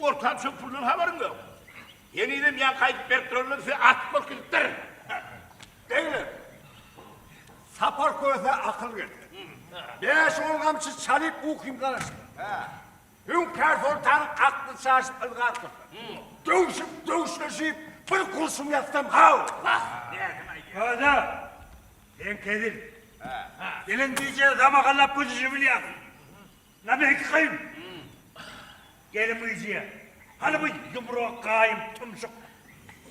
ortam çöpürden haberin yok. Yeniden yan kayıp bertrolunu size at bakıldır. Beyler, sapar koysa akıl geldi. Beş olgamçı çalıp ukuyum karıştı. Hünkâr sultanın aklı şaşıp ılgar kıldı. Dövüşleşip bir kurşun yatsam hav. Hadi, ben kedim. Gelin diyeceğiz ama kalla pozisyonu biliyor. La ben kıyım. Gelin bu iyice. Hani bu yumruğa kayım tümsük.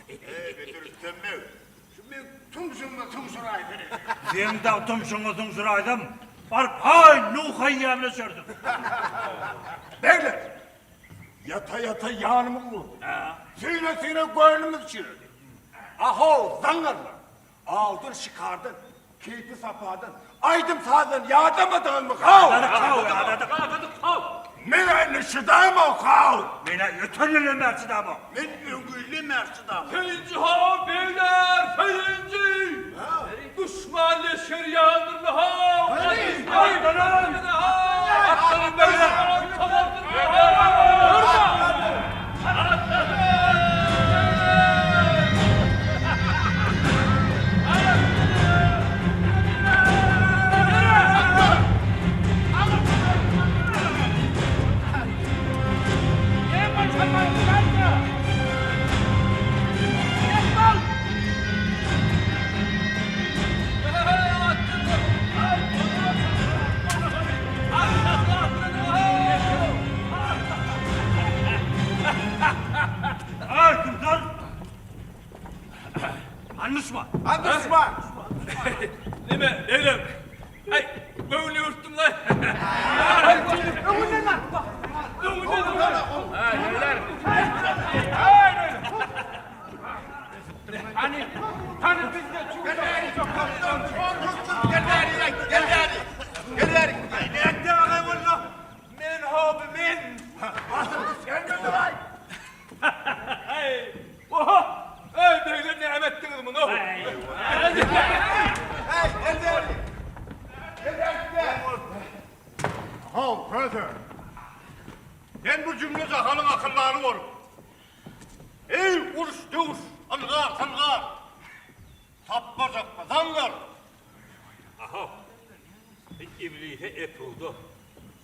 Betül tembel. Şimdi tümsüraydı. Sen de tümsüraydım. Var hay Nuh'un yemine sürdüm. Beyler, yata yata yanımı vurdu. Söylesene gönlümüz çürüdü. Aho zangarlar. Aldın çıkardın. Keyfi sapadın. Aydım sağdın. Yardamadın mı kav? Yardadık kav. Mene şıdayım o kav. Mene yötürlülü mersidam o. Ben öngüllü mersidam. Feyinci ha beyler, feyinci! Düşman leşkeri yağdırdı ha! Hadi! Hadi! Atların beyler! Ay kumsal. Anlaşma. Anlaşma. Nime, Leylem? Ay, böyle örttüm lan! Ay, oha! Ay, beyler ne emettiniz bunu? Oh brother. Ben bu cümle cahanın akıllarını korum. Ey uruş dövüş, algar salgar. Tapma zapma zangar. Aha, ibliğe epudu.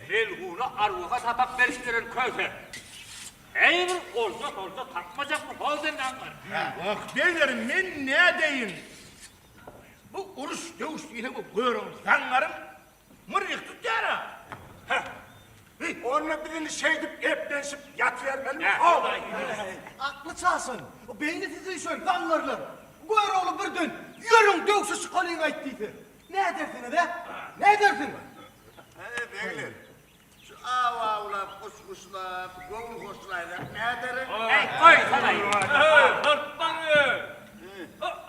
Relguna arvuğa tapak veriştiren köse. Eğer orada takmacak mı fazenden var? Bak beylerim ben ne diyeyim? Bu uruş dövüş ile bu buyurun zangarım. Mırık tut yara. Onunla birini şey deyip eplenşip yat vermeli mi? Aklı çalsın. O beyni sizi şöyle zanlarlar. Gör oğlum bir dön. Yürün dövüşü kalın ayttıydı. Ne edersin de? Ne edersin? Beyler. Şu avavlar, kuşkuşlar, gönül hoşlaylar ne derim? Koy sana. Hırtmanı.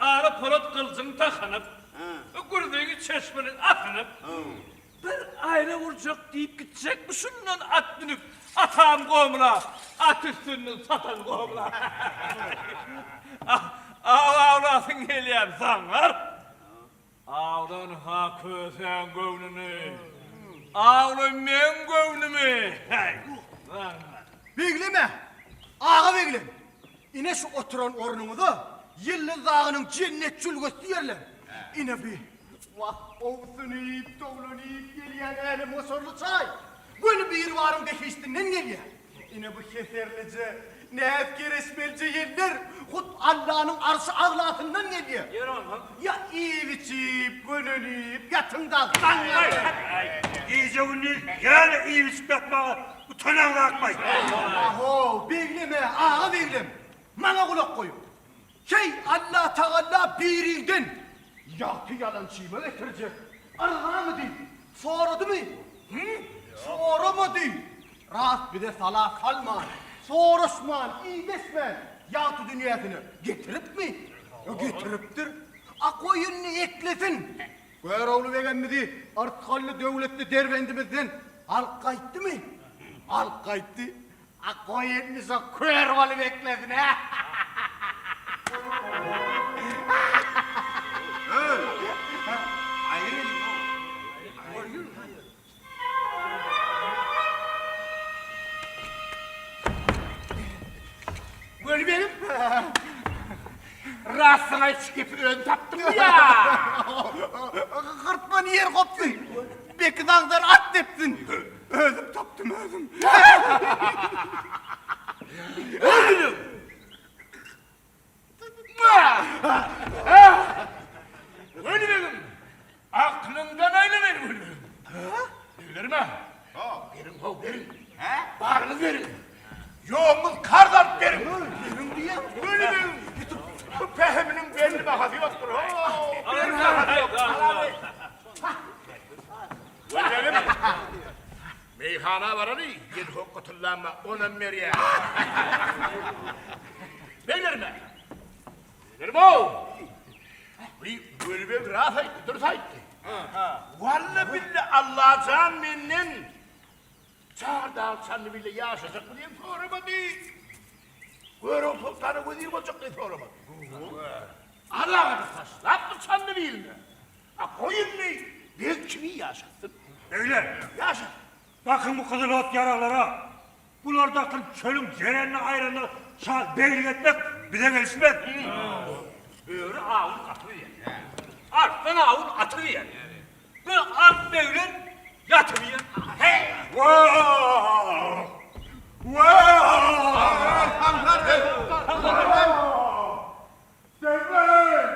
Ağrı polat kılcını takınıp, gördüğünü çeşmenin akınıp, bir ayrı vuracak deyip gidecek mi şundan at binip, atağım kovmuna, at üstünden satan kovmuna. Ağlasın geliyor zanlar. Ağlan ha kösen gönlünü. Ağlan men gönlümü. Begleme. Ağa beglem. İne şu oturan ornumuzu yıldız dağının cennet çülgöstü yerler. İne bir. Vah ovsunuyup dovlanıyıp geliyen elim o sorulu çay. Böyle bir varım bekeştinden geliyor. İne bu keserlice, ne geresmelce yerler. Hut Allah'ın arşı ağlatından geliyor. Ya iyi biçip, gönülüyüp, yatında zanlar. İyice ünlü, yani iyi bir yapma, utanan akmayın. Aho, begleme, ağa beglem. Bana kulak koyun. Allah Teala birinden yaktı yalancıyı mı getirecek? Argana mı değil? Soğradı mı? Hı? Soğra mı değil? Rahat bir de sala kalma. Soğraşman, iyi desmen. Yaktı dünyasını getirip mi? Getiriptir. Akoyununu eklesin. Gör oğlu beğenmedi. Artık halli devletli dervendimizden. Al kayıttı mı? Al kayıttı. Akoyunumuza kör oğlu bekledin ha. rastına çıkıp ön taptın mı ya? Kırpman yer koptu. Bekki dağdan at deptin. Özüm taptım özüm. Öldüm. Öldüm. Aklından aylanır öldüm. Verir mi? Verin ho verin. Bağrınız verin. Yoğumuz kardan verin. Verin diye. Öldüm. Fehminin belli bakası yoktur. Belli bakası yoktur. Öldüm. Meyhana var hani, yedi hokkutullama ona meriye. Beyler mi? Beyler mi o? Böyle bir rahat dursaydı. Vallahi billahi Allah can mennen çağırda alçanlı bile yaşayacak mı diye soramadı. Görün sultanı bu değil olacak diye soramadı. Allah'a taşlap mı çanlı değil mi? Koyun ne? Bir kimi yaşasın? Beyler, Yaşasın. bakın bu kızıl ot yaralara. Bunlardaki çölün cerenine ayranına beylik etmek bize gelişmez. Böyle ağın atıver. Arttan ağın atıver. Böyle art böyle yatıver. Hey! Vaaay! Devlet!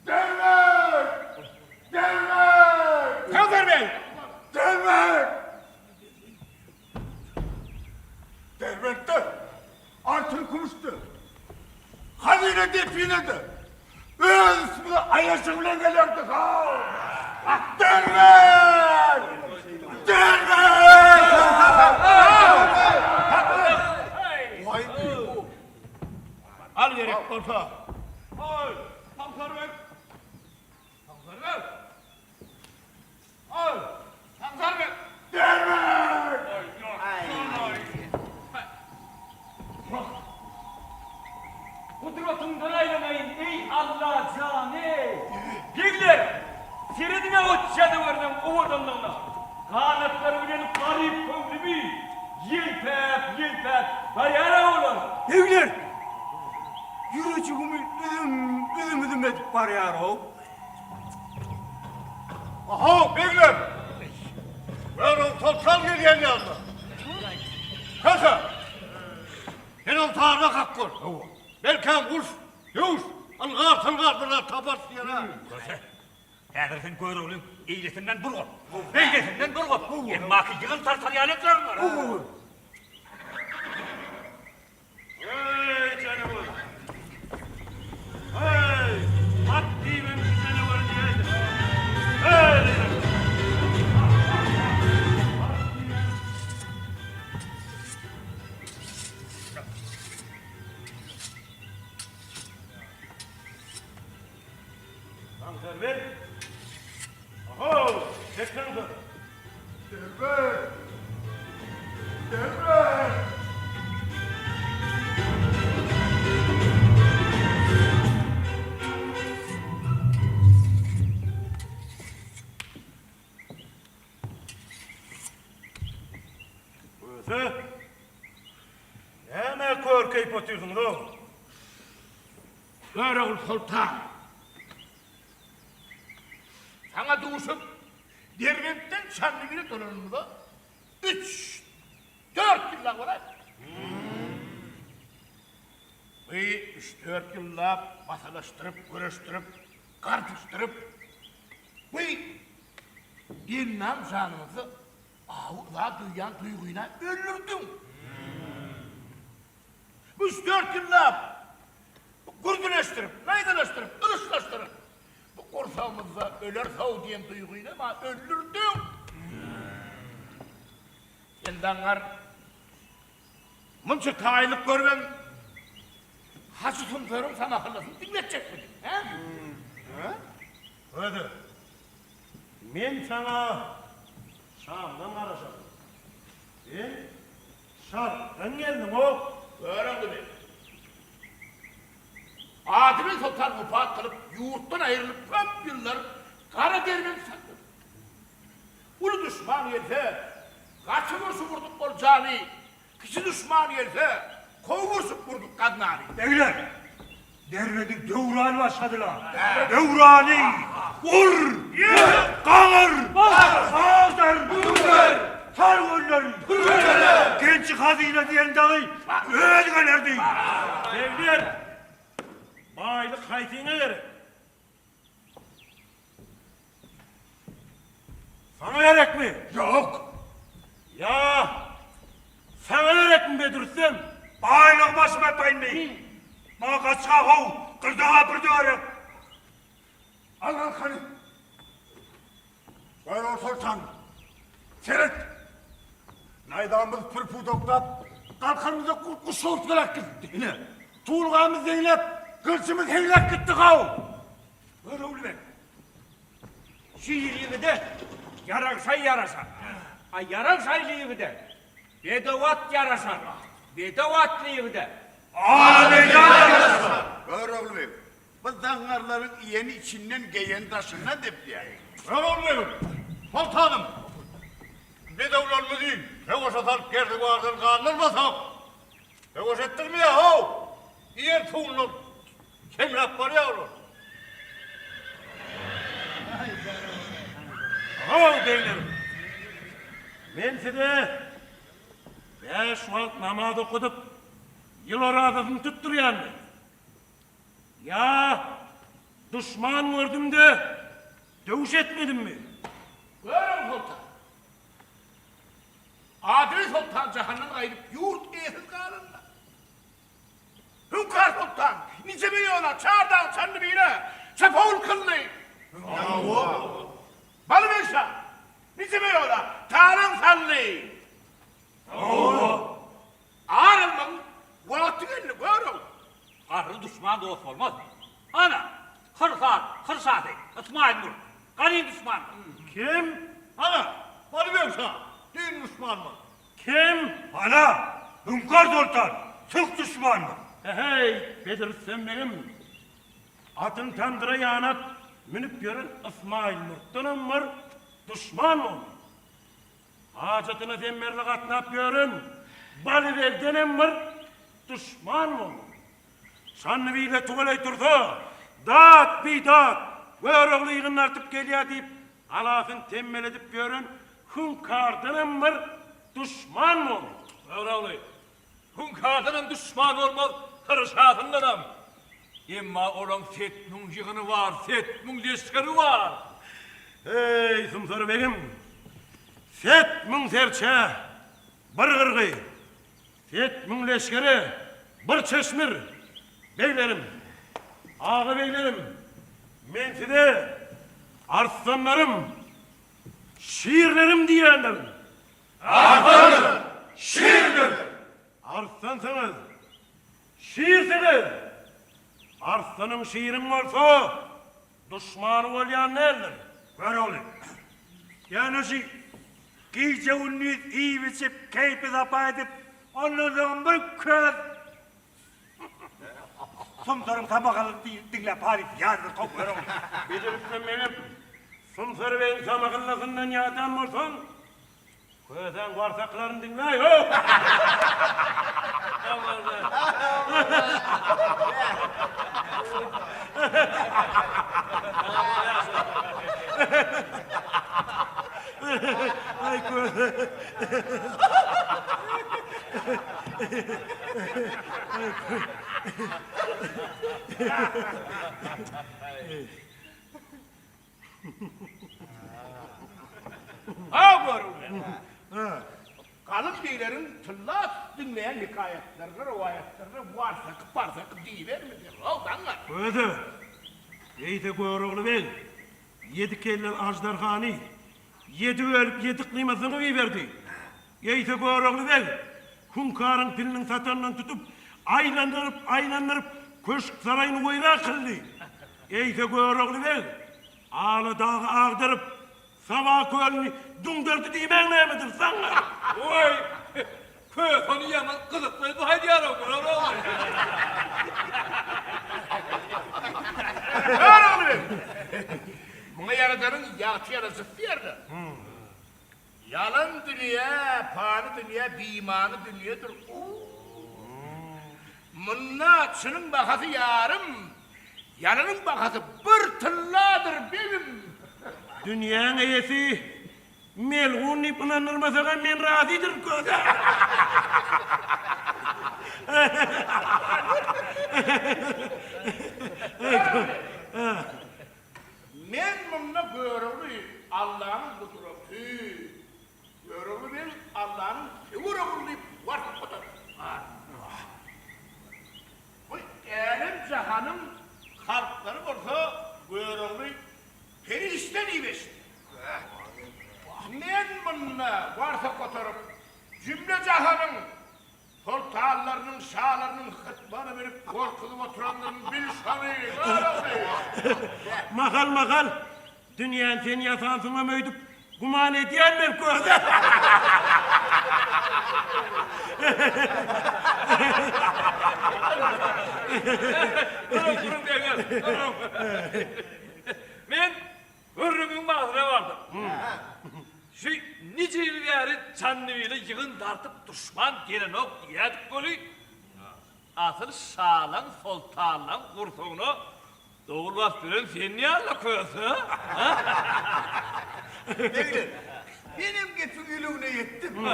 Devlet! Devlet! Kanser Bey! Devlet! Devlette altın kumuştu. Hazine definede. Öz ismi ayaşımla gelirdik ha. Devlet! Devlet! Al gerek orta. Al! Kanser Bey! Kanser Bey! Al! Kanser Bey! Devlet! Kudretından aylamayın ey Allah canı! Gigler! Siredine o cadıvardan ovadanlarına! Kanatları bilen garip kömrümü! Yelpep! Baryara olur! Evler. Yürücüğümü üzüm edip var ya o. Aha beyler! Böyle total geliyen yazdı. Kasa! Benim tarla kakkır. Belki kuş, yuş, tılgar bunlar tabar siyana. Herifin kuyruğunun iyiletinden burgun. İyiletinden burgun. Emma ki yığın tartaryalıklar var. Hey canım! Hey! At diyeyim seni var diyeydim. Hey! Kanser ver. Aho! Çeksen dur. Devlet! Devlet! Buyursa, ne korkayıp oturuyorsun oğlum? Böyle ol sultan. Sana duşup Derbent'ten Çanlıgül'e dolanımda 3-4 yıllar var. Bu 3-4 yıllar masalaştırıp, görüştürüp, kartıştırıp bu bir nam canımızı ağırlığa duyan duyguyla öldürdüm. Bu 3-4 yıllar gurduleştirip, meydanlaştırıp, ırışlaştırıp bu kursağımızda öler sağ diyen duyguyla ama öldürdüm. Yendanlar bunca taylık görmem Hacı Sultan'ın sana akıllasını dinletecek miydin? Hadi. Men sana Şam'dan arasam. Şam'dan geldim o. Öğrendi mi? Adem'in Sultan vefat kılıp yurttan ayrılıp öp yıllar kara dermen sattı. Ulu düşman yerse kaçırırsın vurduk olacağını, kişi düşman yerse kovursun vurduk kadınani. Beyler, Dernedik devran başladılar. Devrani! Vur! Kağır! Ağızlar! Sar golleri! Genç hazine diyen dağı öğretmelerdi. Devler, baylık haytine gerek. Sana gerek mi? Yok! Ya, sana gerek mi Bedrüstem? Baylık başıma etmeyin. Bana kaçka hov, kırdağa bir dağırım. Al kanı. Böyle otursan. Seyret. Naydamız pırpı doktat. Kalkanımıza kuş oltulak gitti. Yine. Tuğulğamız zeynep. Kırçımız heylak gitti kav. Böyle ulu ben. Şiirliği de yararsa yarasa. Ay yararsaylıyı de. Bedavat yarasa. Bedavatlığı de. Gör oğlum benim. Bu zangarların yeni içinden geyen taşından dep yani. Böyle ulu benim. Sultanım. Ne de ulan değil. Ne koş atar gerdi vardır kandırmasam. Ne koş ettin mi ya hov? İyer tuğulur. Kim laf var ya oğlum? Hov beylerim. Ben size 5 vakit namaz okudup yıl oradasını tutturuyan mı? Ya düşman gördüm de dövüş etmedim mi? Görün sultan. Adil sultan cehennem ayırıp yurt ehil kalınlar. Hünkar sultan, nice bir yola çağırdan sandı bile, çapol kıllı. Balı Beşa, nice bir yola, tarım sallı. Ağrılmın, vakti geldi, görün. Karı düşman dost olmaz. Ana, Hırsat, İsmail Nur, Karim düşman. Kim? Ana, bana ver sana. Din Müslüman mı? Kim? Ana, hünkar sultan. Türk düşman mı? Hey Bedir sen benim. Atın tandıra yanat, minip görün İsmail Nur'dan var, düşman mı? Hacetine demirlik atnap görün, Balıver'den var, düşman mı? Sanneviyle tuvalay durdu, dağıt bir dağıt, ve oğlu yığın artıp geliyor deyip, alafın temmel edip görün, hünkardan var, düşman mı? Oğlu, hünkârının düşman olmaz, hırsatındanım. Emma olan Fethnun yığını var, Fethnun leşkeri var. Hey Sımsarı Begim, Fethnun serçe, bir kırgı, Fethnun leşkeri, bir çeşmir, beylerim, ağa beylerim, men size arslanlarım, şiirlerim diyenlerim. Arslanım, şiirdir. Arslansınız, şiirsiniz. Arslanın şiirin varsa, düşmanı olayan neredir? Ver oğlum. Yani şu gece ünlüyüz, iyi biçip, keyfi zapa edip, ondan sonra bir köz. Sımsarım tabakalı dinle Paris yazdı kop ver oğlum. Bilirsin benim, Sımsarı Bey'in samakıllasından yağdan varsan, köyden varsaklarını dinle yok. Ay köy. Ha görün. Kalın beylerin tıllat dinleyen hikayetlerine, rivayetlerine varsak deyivermedi. Oldanlar. Öyle. Yeyte koyuğlu bey. Yedi kellen ajdarhani. Yedi ölüp yedi kıymasını verdi. Yeyte koyuğlu bey. Hünkarın pilinin satanından tutup aylandırıp köşk sarayını koyra kıldı. Yeyte koyuğlu bey. Ağlı dağı ağdırıp sabah köyünü dundurdu demen ne midir sana? Oy, köy sonu yaman kılıklıydı, haydi yarım. Ver oğlum benim. Buna yaradanın yatı yarası yerler. Yalan dünya, pahalı dünya, bimanı dünyadır. Mınnaçının bakası yarım, yanının bakası bir tılladır benim. Dünyanın eyesi melğun ipinanırmasaga men razıdır köze. Men mınna görevli Allah'ın kudreti. Görevli ben Allah'ın görevli var kadar. Bu alem cahanın halkları olsa görevli perişten iyileşti. Men mınna varsa kotarıp cümle cahanın portallarının, şahlarının hıtmanı verip korkulup oturanların bir şanı görevli. Makal dünyanın seni yasansına möydüp guman ediyenler köze. Durun beyler, durun. Men hürrümün bağına vardım. Şu nice ilgari canlıviyle yığın tartıp düşman gelen ok diyedik golü. Asıl şalan, soltanlan, kurtuğunu doğulmaz bilen sen niye alla koyasın? Beyler, benim getirilyumuna yettim.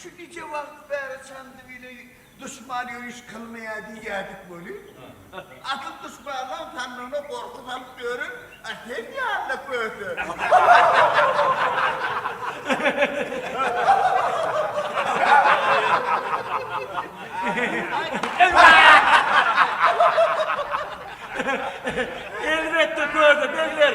Şu nice vakit beri sandığıyla düşman yürüyüş kılmaya diyedik böyle. Asıl düşmandan Tanrı'na korku salıp görün, sen niye Allah koyasın? Elbette köze beyler.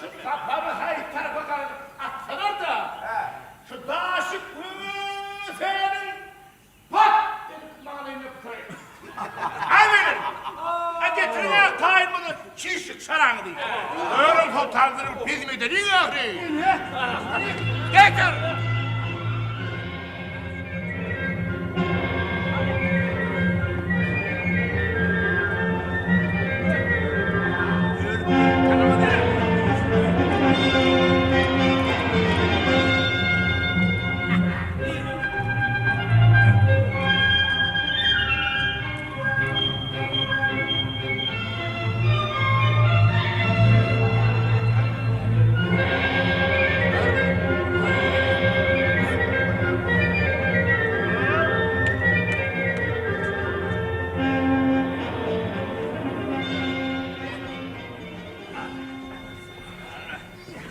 Şu kapağımı hayır tarafa atsalar da şu daşık senin pat dedik mağlayını kutayım. Eminim. Getirin ya tayin bunu çişik saran değil. Öğren sultanların bizim dediğin ahri. Getir.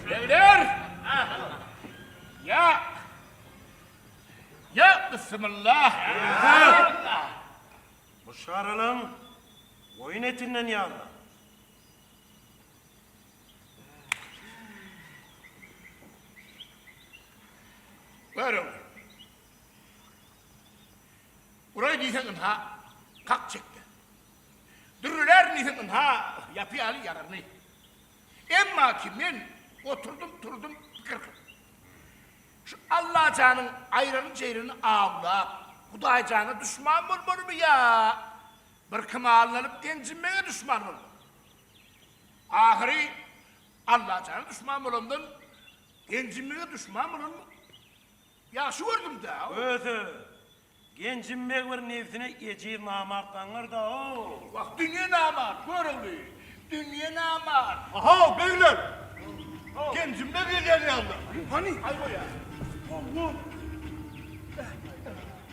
Beyler! Ya Bismillah! Bu şaralan oyun etinden yağlı. Buyurun. Burayı diysen ha, kalk çekti. Dürüler diysen ha, yapıyalı yararını. Emma ki ben oturdum kırkım. Şu Allah canın ayranı ceyrını ağlap, Huday canı düşman bulmalı mı ya? Bir kıma alınıp dencinmeye düşman bulmalı. Ahiri Allah canı düşman bulundun, dencinmeye düşman bulunmalı. Ya şu vurdum da. Köze. Gencimmek bir nefsine geçir namaktanlar da o. Bak dünya namar, görüldü. Dünya namar. Aha beyler. Gencimde bir geliyor. Hani? Ay o ya.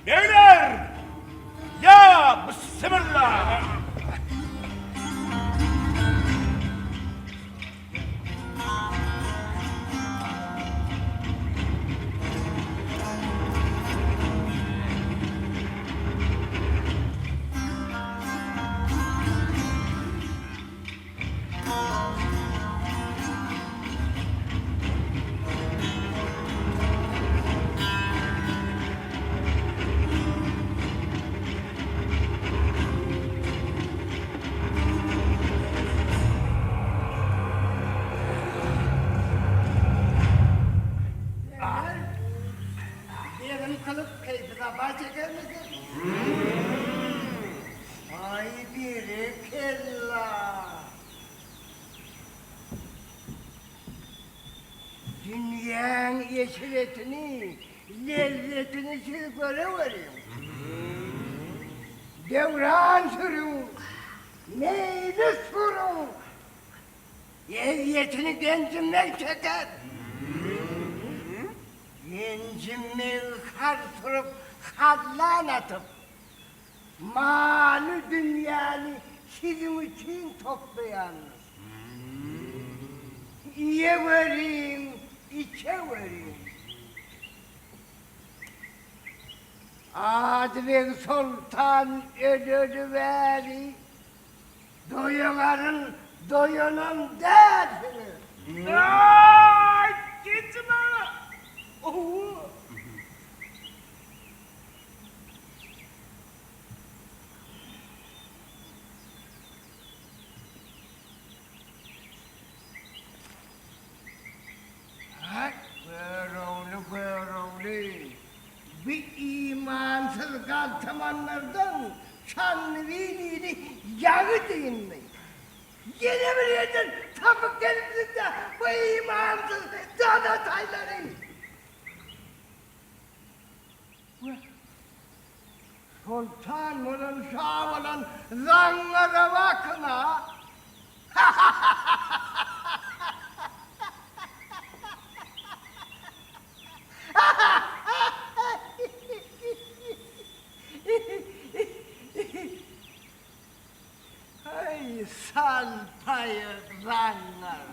Beyler! Ya Bismillah! Dünyanın eşiretini, lezzetini siz göreverin. Devran sürün, meyli sürün. Eziyetini dencinler çeker. Dencinler sarsırıp, hallan atıp, malı dünyanı sizin için toplayanlar. İye verin, içe verin. Adil Sultan ölüveri, doyuların doyunun dersiniz. Ay, gitme. Oo. Böyle. Bir imansız kaltamanlardan şanlıviliğini yağı dinleyin. Yine bir yerden tapık gelmişsin de bu imansız danatayların. Sultan olan, şah olan zanlara bakın ha. Ay salpayı zanlar.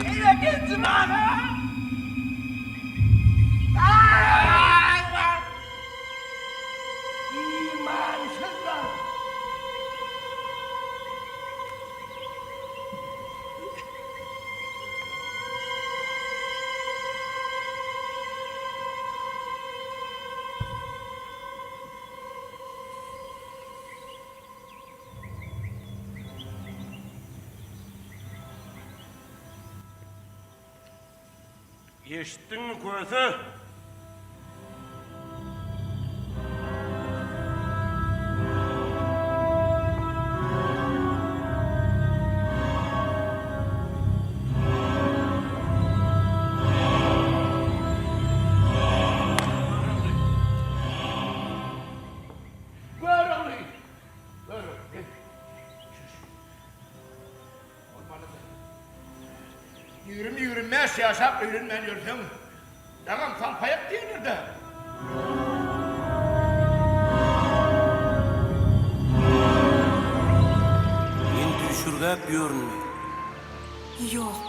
Yine gitme ana. İmansızlar. Eşittin mi Köse? Böyle. Böyle. Yürümez yaşap öğrenmen yürüsün. Dağım salpayak değildir de. Men düşürgäp ýörün. Yok,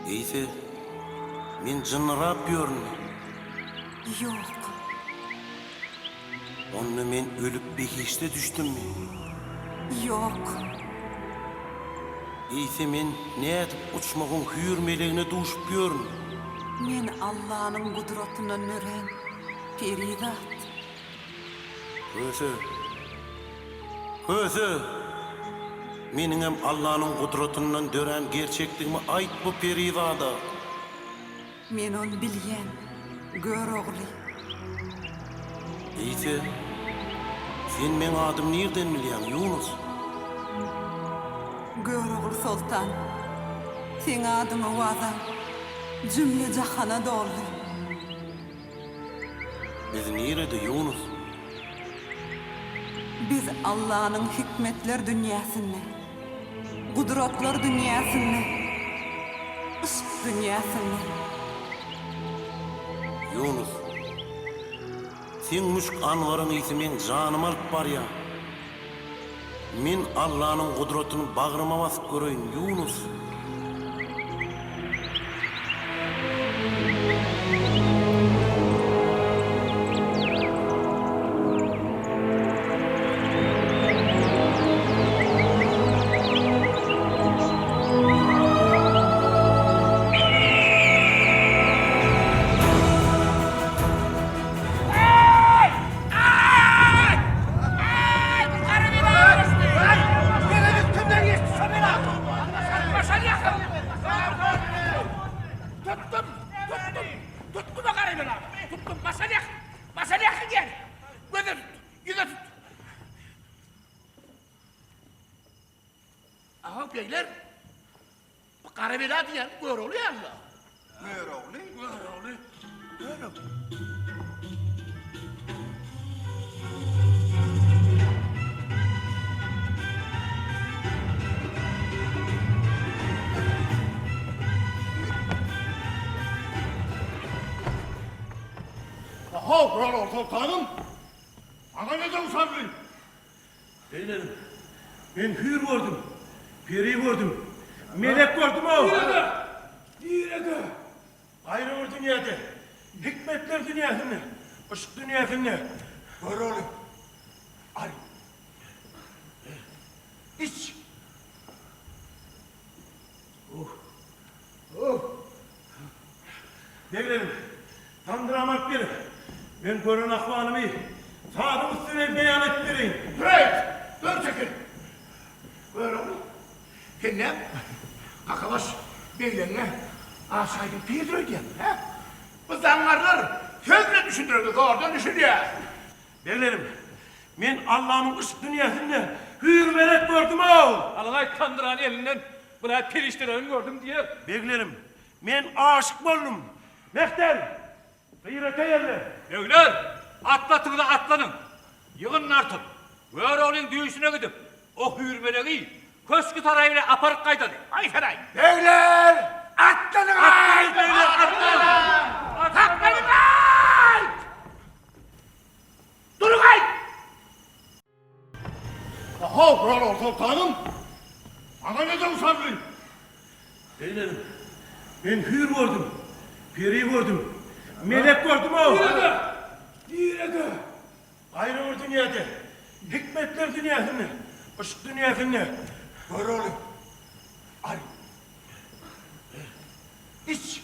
Eýse, men jynyrap ýörün. yok. Onu men ölüp behişte düşdümmi? Yok, Eýse men nädip uçmagyň hür melegine duşup ýörün. men Allah'ın kudretinden nören peridat. Köse, meniňem Allah'ın kudretinden dören gerçekligimi aýt bu perizada. Men onu bilyen, gör oğli. Eýse, sen men adım nerden bilýän, Yunus? Gör oğul sultan. Sen adıma vada, cümle cahana doldu. Biz nerede, Yunus? Biz Allah'ın hikmetler dünyasında, kudretler dünyasında, ışık dünyasında. Yunus, sen müşk anvarın isi men canım alıp bar ya. Men Allah'ın kudretini bağrıma basıp göreyim, Yunus. Başa beyler. Bu Karabela diyen gör oluyor Allah. Ver oğlu. Aha Kral Sultanım. Bana neden sabrin? Beylerim, ben hür gördüm, peri gördüm, melek gördüm o. Nerede? Ayrı bir dünyada, hikmetler dünyasında, ışık dünyasında. Ver oğlum. Al. İç. Beylerim, tandıramak bir, ben görün ahvalımı, sağdım üstüne beyan ettireyim. Hey! Dur çekil. Ver oğlum. Kennem. Kakalaş. Beylerine aşağıdın piydir ödeyen. Bu zangarlar sözle düşündürüldü. Doğrudan düşünüyor. Beylerim, ben Allah'ın ışık dünyasında hür melek gördüm o. Alay kandıran elinden buna periştelerini gördüm diye. Beylerim, ben aşık oldum. Mehter, gıyrete yerle. Beyler, atlatın da atlanın. Yığının artık. Veroğlu'nun düğüsüne gidip o hürmeleği köskü tarayıyla aparıp kaydadı. Ay feray. Beyler! Atlanın ay! Beyler atlanın. Atlanın ay! Durun ay! Aha Kral Sultanım. Bana neden sabrin? Beylerim, ben hür gördüm, peri gördüm, melek gördüm o. Nerede? Ayrı bir dünyada, hikmetler dünyasında, ışık dünyasında. Ver oğlum. Al. İç.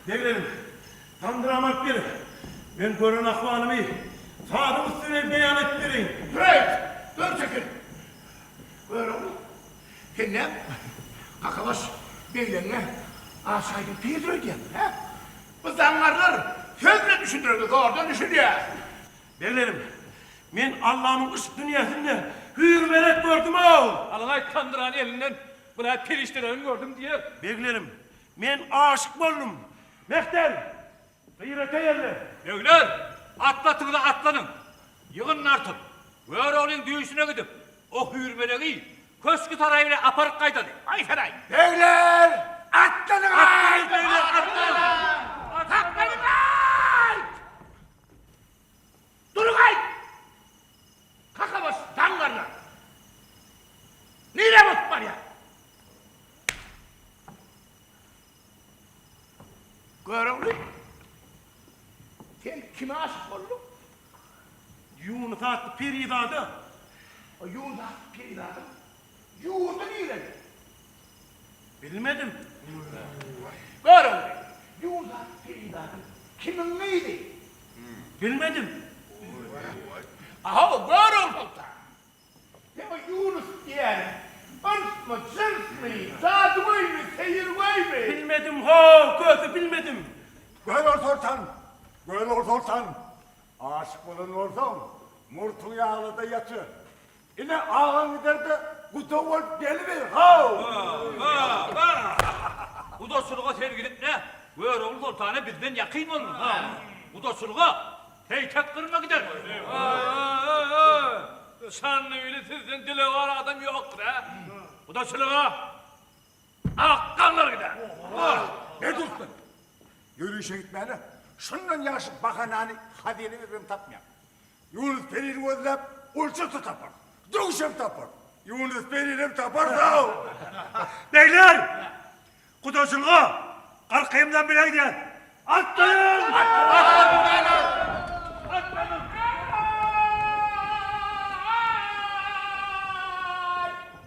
Beylerim, tandıramak bir, ben görün ahvalımı, sağdım üstüne beyan ettireyim. Hey! Dur çekil. Ver oğlum. Kennem. Kakalaş. Beylerine aşağıdın piydir ödeyen. Bu zangarlar sözle düşündürüldü. Doğrudan düşünüyor. Beylerim, ben Allah'ın ışık dünyasında hür melek gördüm o. Alay kandıran elinden buna periştelerini gördüm diye. Beylerim, ben aşık oldum. Mehter, gıyrete yerle. Beyler, atlatın da atlanın. Yığının artık. Veroğlu'nun düğüsüne gidip o hürmeleği köskü tarayıyla aparıp kaydadı. Ay feray. Beyler! Atlanın ay! Beyler atlanın. Atlanın ay! Durun ay! Kakalaş. Zangarlar. Nereye bak var ya? Görün. Sen kime aşık oldun? Yunus attı peridadı. O Yuğda periladım. Yuğda nereye? Bilmedim. Görün. Yuğda periladım. Kimin neydi? Bilmedim. Aha görün sultan. Ya o Yunus diyen. Öns mı, cins mi, zadı koy mu, seyir koy mu? Bilmedim ho, gözü bilmedim. Kral Sultan. Kral Sultan. Aşık olan olsam murtu yağlıda yatır. Yine ağan gider de kutu olup gelir. Ha! Bu dostluğa sevgilik ne? Veroğlu sultanı bizden yakın olun. Bu dostluğa heyket kırma gider. Şanlı öyle sizden dile var adam yoktur ha. Bu dostluğa akkanlar gider. Ne dursun? Yürüyüşe gitmeyene. Şundan yaşıp bakanani hadiyeni veririm tapmayan. Yunus Peri'ni özlep ulçası tapar. Duşum tapar. Yunus Peri'ni taparsa o. Beyler, kudosuluğa, arkayımdan bile gider. Atlayın!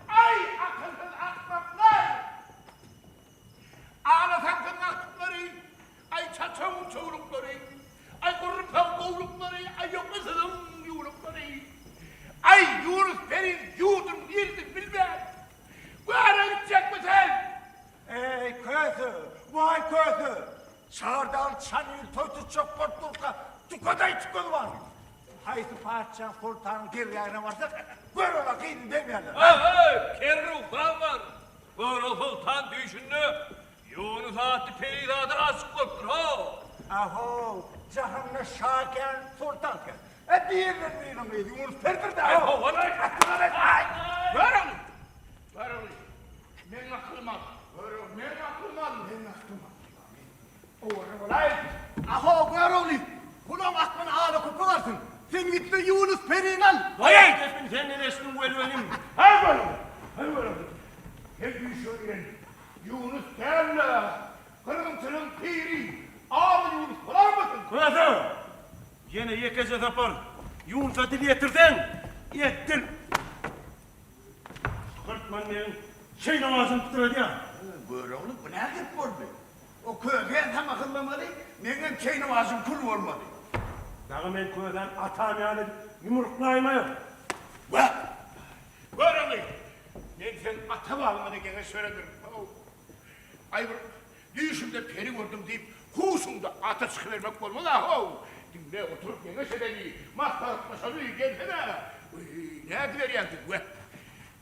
Ay akılsız akmaklar! Ağlasakın aklıkları, ay çaçam çoğulukları, ay kurupam kovlukları, ay yokmasızım yuğulukları. Ay Yunus Peri'nin yurdun yerdin bilmem. Bu ara gidecek misin? Ey kötü, vay kötü. Çağırdan çanıyı toytu çok korkturka, tukaday tukadı var. kayısı padişah sultanın dergahına varsak böyle vakit demeyelim. Kerruhtan var. Böyle sultan düşündü. Yunus Atı Peri'radır asık koptur ha. Aho, cahanna şaken sultanken. Diğerler benim neydi? Yunus Perdir de Ay, aho. o var ay. Varın. Varın. Men akılmaz. Varın. Men akılmaz. Men akılmaz. O var olay. Aho Garoğlu. Ulan aklını ağla kopalarsın. Sen git de Yunus Peri'ni al. Hayır, sen ne resmin velvelim. Hay varın. Hay varın. Hem düşünün. Yunus derle. Kırıntının piri. Ağlı Yunus falan mısın? Kızım, yine yekece tapar. Yunus'a dil yetirdin. Yettin. Kırtman benim şey namazını tutur ya. Böyle oğlum bu ne git oldu? O köyden hem akıllamadı, benim şey namazım kul olmadı. Dağı men köyden atam yani yumruklayma yok. Vah! Varın. Ben sen ata bağlamadı gene söyledim. Ay bu düşümde peri gördüm deyip husumda ata çıkıvermek olmalı ha. Dinle oturup gene söyledi. Mahtar maşalı gelsene. Ne diler yani?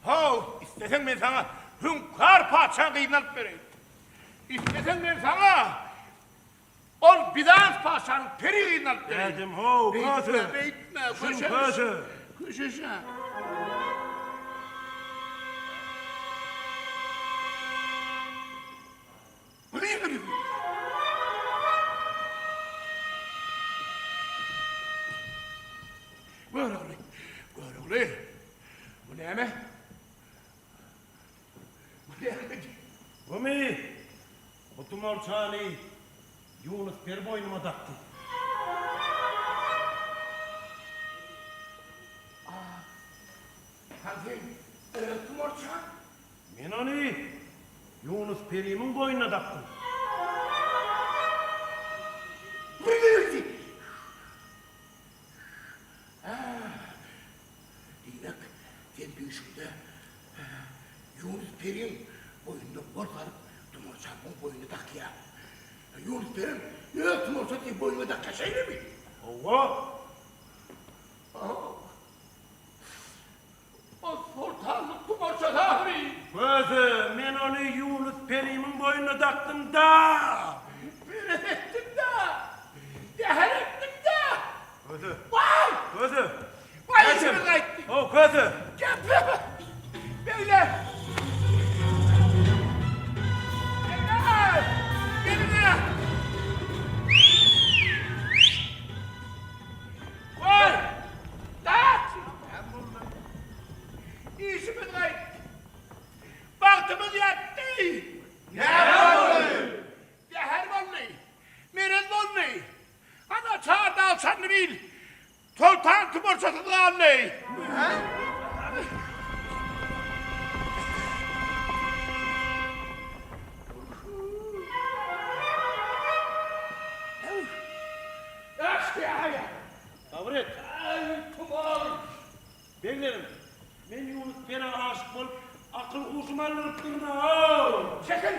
Ha istesen ben sana hünkâr padişahı kıyınlanıp vereyim. İstesen ben sana ol Bizans padişahının peri kıyınlanıp vereyim. Dedim ho, kızı. Beytme, Şun köşe. kızı. Köşe. Böyle oluyor. Bu ne mi? Bu ne mi? Umi, otumar çani Yunus per boynuma taktı. Hadi, tumorçan. Men onu Yunus perimin boynuna taktım. Buyurdu. Dinek, sen düşümde Yunus Peri'nin boynunda korkarıp tumorçanın boynunu tak ya. Yunus Peri'nin ne tumorçanın boynunu tak kaşayla mı? Ova, O sultanlık tumorçan ahri. kızı, men onu Yunus perimin boynuna taktım da. Bir ettim de. Deher ettim de. Kızı, Vay! kızı. Vay işimi kayıttı. O kızı. Yapma! Beyler! Beyler! Gelin ya! Vay! Dağıt! İşimiz kayıt! Baktımız yattı! Ne oldu? Deher vallahi! Meren vallahi! Ana çağırdı alçanını bil! Toltan tumorçasını vallahi! Aşkıya! Kavret, Ay tumor! beklerim. Men Yunus peri aşık bolup akıl kuşuma alıp durma ha. Çekil!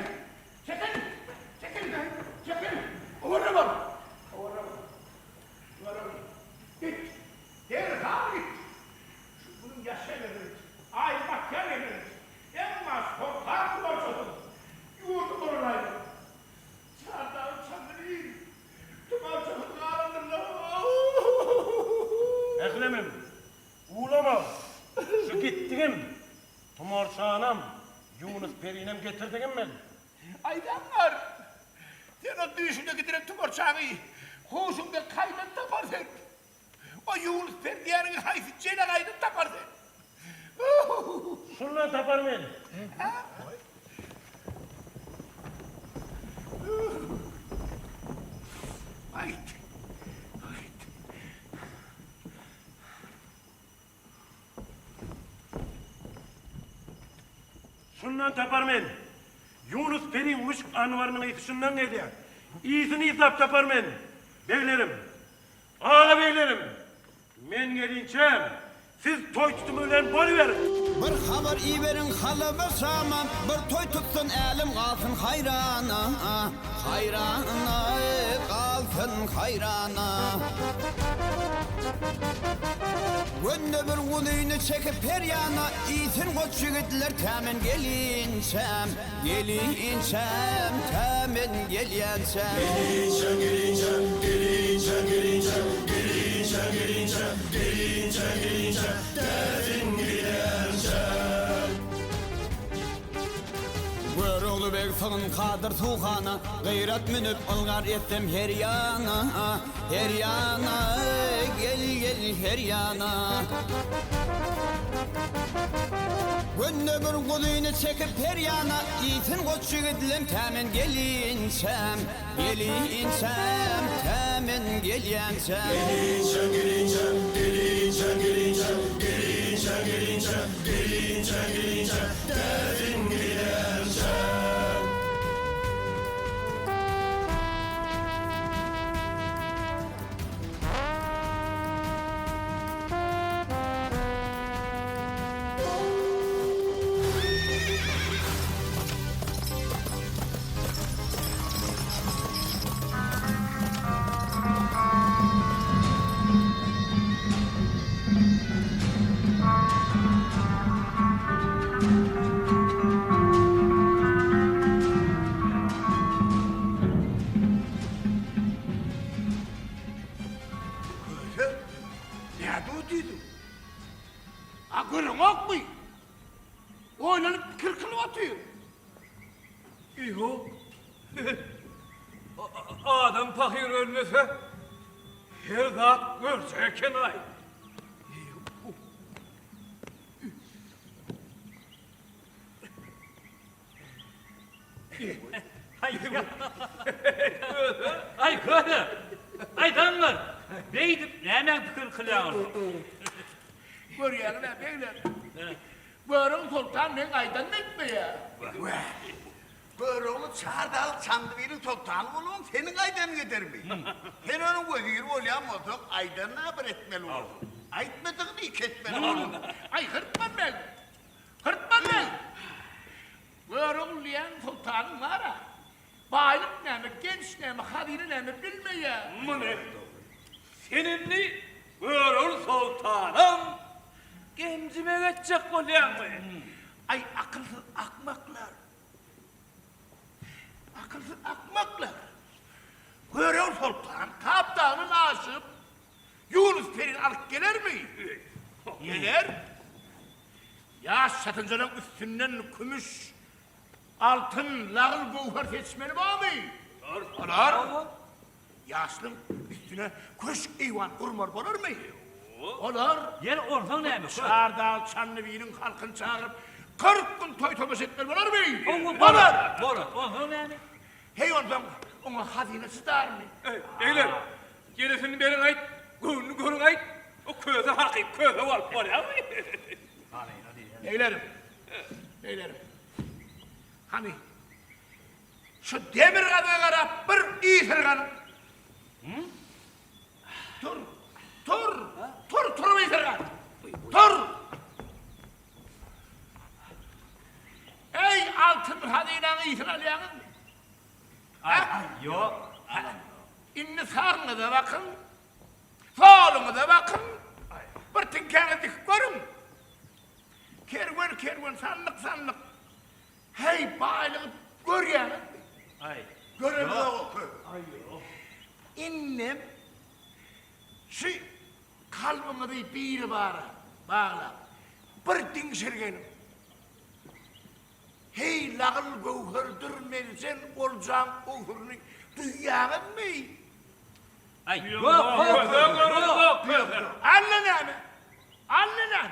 Çekil! Çekil! Çekil! Uğurlu var! Uğurlu var! Git! Geri sağ git! Şu bunun yaşayabiliriz. Ay bak gelmeyebiliriz. Emma sokak tumorçasın. Yurdu korulaydı. Çağırdan çandı değil. Tumorçasın ağırdır. Eklemim, uğlama. Şu gittiğim tumorçağınam Yunus perinem getirdiğim ben. Aydanlar! Sen o düşümde giderek tumorçanı huşumda kaydet taparsın. O Yunus Perdiye'nin haysiyetçeyle kaydet taparsın. Şunla tapar men. Haydi. Şundan tapar men. Yunus perin muşk anvarının yetişinden geldi. İyisini izlap tapar men. Beylerim. Ağa beylerim. Men gelinçem. Siz toy tutumu ölen bolu verin. Bir haber iyi verin halama saman, bir toy tutsun Aman elim kalsın hayrana, hayrana, kalsın hayrana. Günde bir kuluyunu çekip her yana, itin koç yigitler temin gelinsem, gelinsem, temin gelinsem. Gelinsem, gelinsem, gelinsem, gelinsem, gelinsem, gelinsem, gelinsem, gelinsem, temin gelinsem. Vörüğlü bek sığın kadır tuğana, gayret minip ılgar ettim her yana, her yana, gel gel her yana. Günde bir kuluyunu çekip her yana, itin koç yigitlim temin gelinsem, gelinsem, temin gelinsem. Gelinsem, gelinsem, gelinsem, gelinsem, gelinsem, gelinsem, gelinsem, gelinsem, temin gelinsem. Nerede o dedi? Akılın yok mu? Oynanıp kırkılıp atıyor. İho. Adam fakir ölmese her zat görseken ay. Ay kötü. Ay danlar. Beydip hemen fikir kılıyorsun. Görüyorsun ha beyler. Börün sultan ne aydınlık mı ya? Börüğlü çardal çandıverin sultanı oğlum senin aydan gider mi? Sen onun gözüyür olayamazsın, aydan ne haber etmeli olsun? Aytmadığını iki etmeli olsun. Ay hırtman ben. Hırtman ben. Börün liyan sultanın var ha. Baylık ne mi, genç ne mi, hadini ne mi bilmiyor. Bu ne? Seninle buyurun sultanım. Gencime geçecek olayan mı? Ay akılsız akmaklar. Akılsız akmaklar. Börün sultan kaptanın aşıp Yunus Peri'ni alıp gelir mi? Gelir. Yaş satıncının üstünden gümüş, altın, lağıl gövher seçmeli var mı? Olur. Yaşlım üstüne köşk eyvan kurmar olur mu? Olur. Yer orhan neymiş? Çardal Çanlıbeyli'nin halkını çağırıp 40 gün toy tobaş etmeli olur mu? Olur. Olur. Orhan neymiş? Hey ondan ona hazinesi dar mı? Beyler, gerisini berin ait, gününü görün ait. O köze hakik, köze var, olayan mı? Beylerim. Hani şu demir kadınlara bir iyi sırganım. Dur bir sırgan. Dur. Ey altın hadiyle iyisin alayanın. Yok. İnni sağına da bakın. Soluna da bakın. Bir tinkana dik görün. Kervan sandık. Hey baylığı görüyorsun. Ay. Görün o. İnnem şu kalbime bir bağla. Bir din sergenim. Hey lağıl gövherdir melsen olacağın gövherini duyağın mı? Ay. Yok. Anne.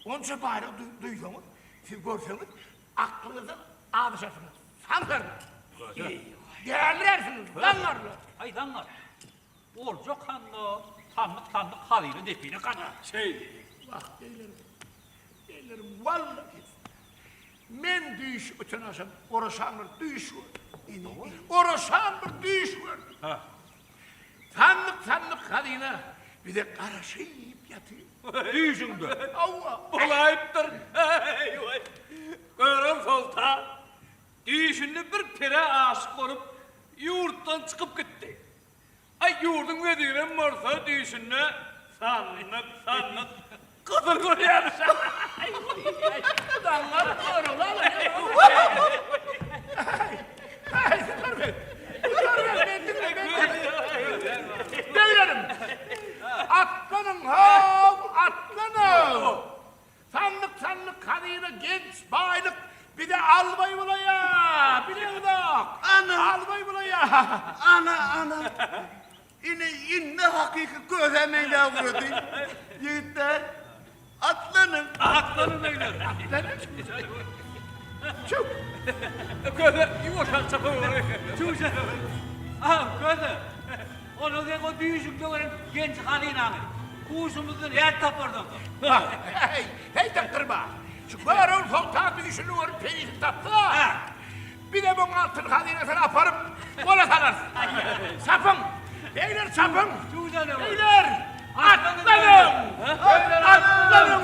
Onca bayrağı duysanız, siz görseniz aklınızdan ağlaşırsınız. Sanırım. Değerlersiniz, lanlarla. Ay danlar. Olacak kanlı. Tanlık halıyla define kanı. Bak beylerim, vallahi. Men düş öten aşam, oraşan bir düş var. Oraşan bir düş var. Sandık halıyla bir de karışıyıp yatıyor. Yüzünde. Allah. Olayıptır. Görün sultan. düýşünde bir pere aşyk bolup ýurtdan çykyp gitdi. Ay ýurdun wedine morsa düýşünde sanlyk kızıl görýärmiş. Danlar sorular. Beylerim, atlanın hav, atlanın. Sanlık kadıyla genç baylık bir de albay bulaya. Biliyor Ana. albay bulaya. Ana. İnne hakiki gözlemeyle vurdu. Yiğitler, atlanın. Atlanın beyler. Çok. Köze yumuşak çapı var. Çuşa. Ah köze. Onu da o düýşükde olan genç halyna. Kuşumuzun her tapırdım. Hey taktırma. Şu barol folktan bir düşünü var perisi taptı. Bir de bunun altın haline sana aparıp kola salarsın. Sapın. Beyler sapın. Beyler. Atlanın. Atlanın.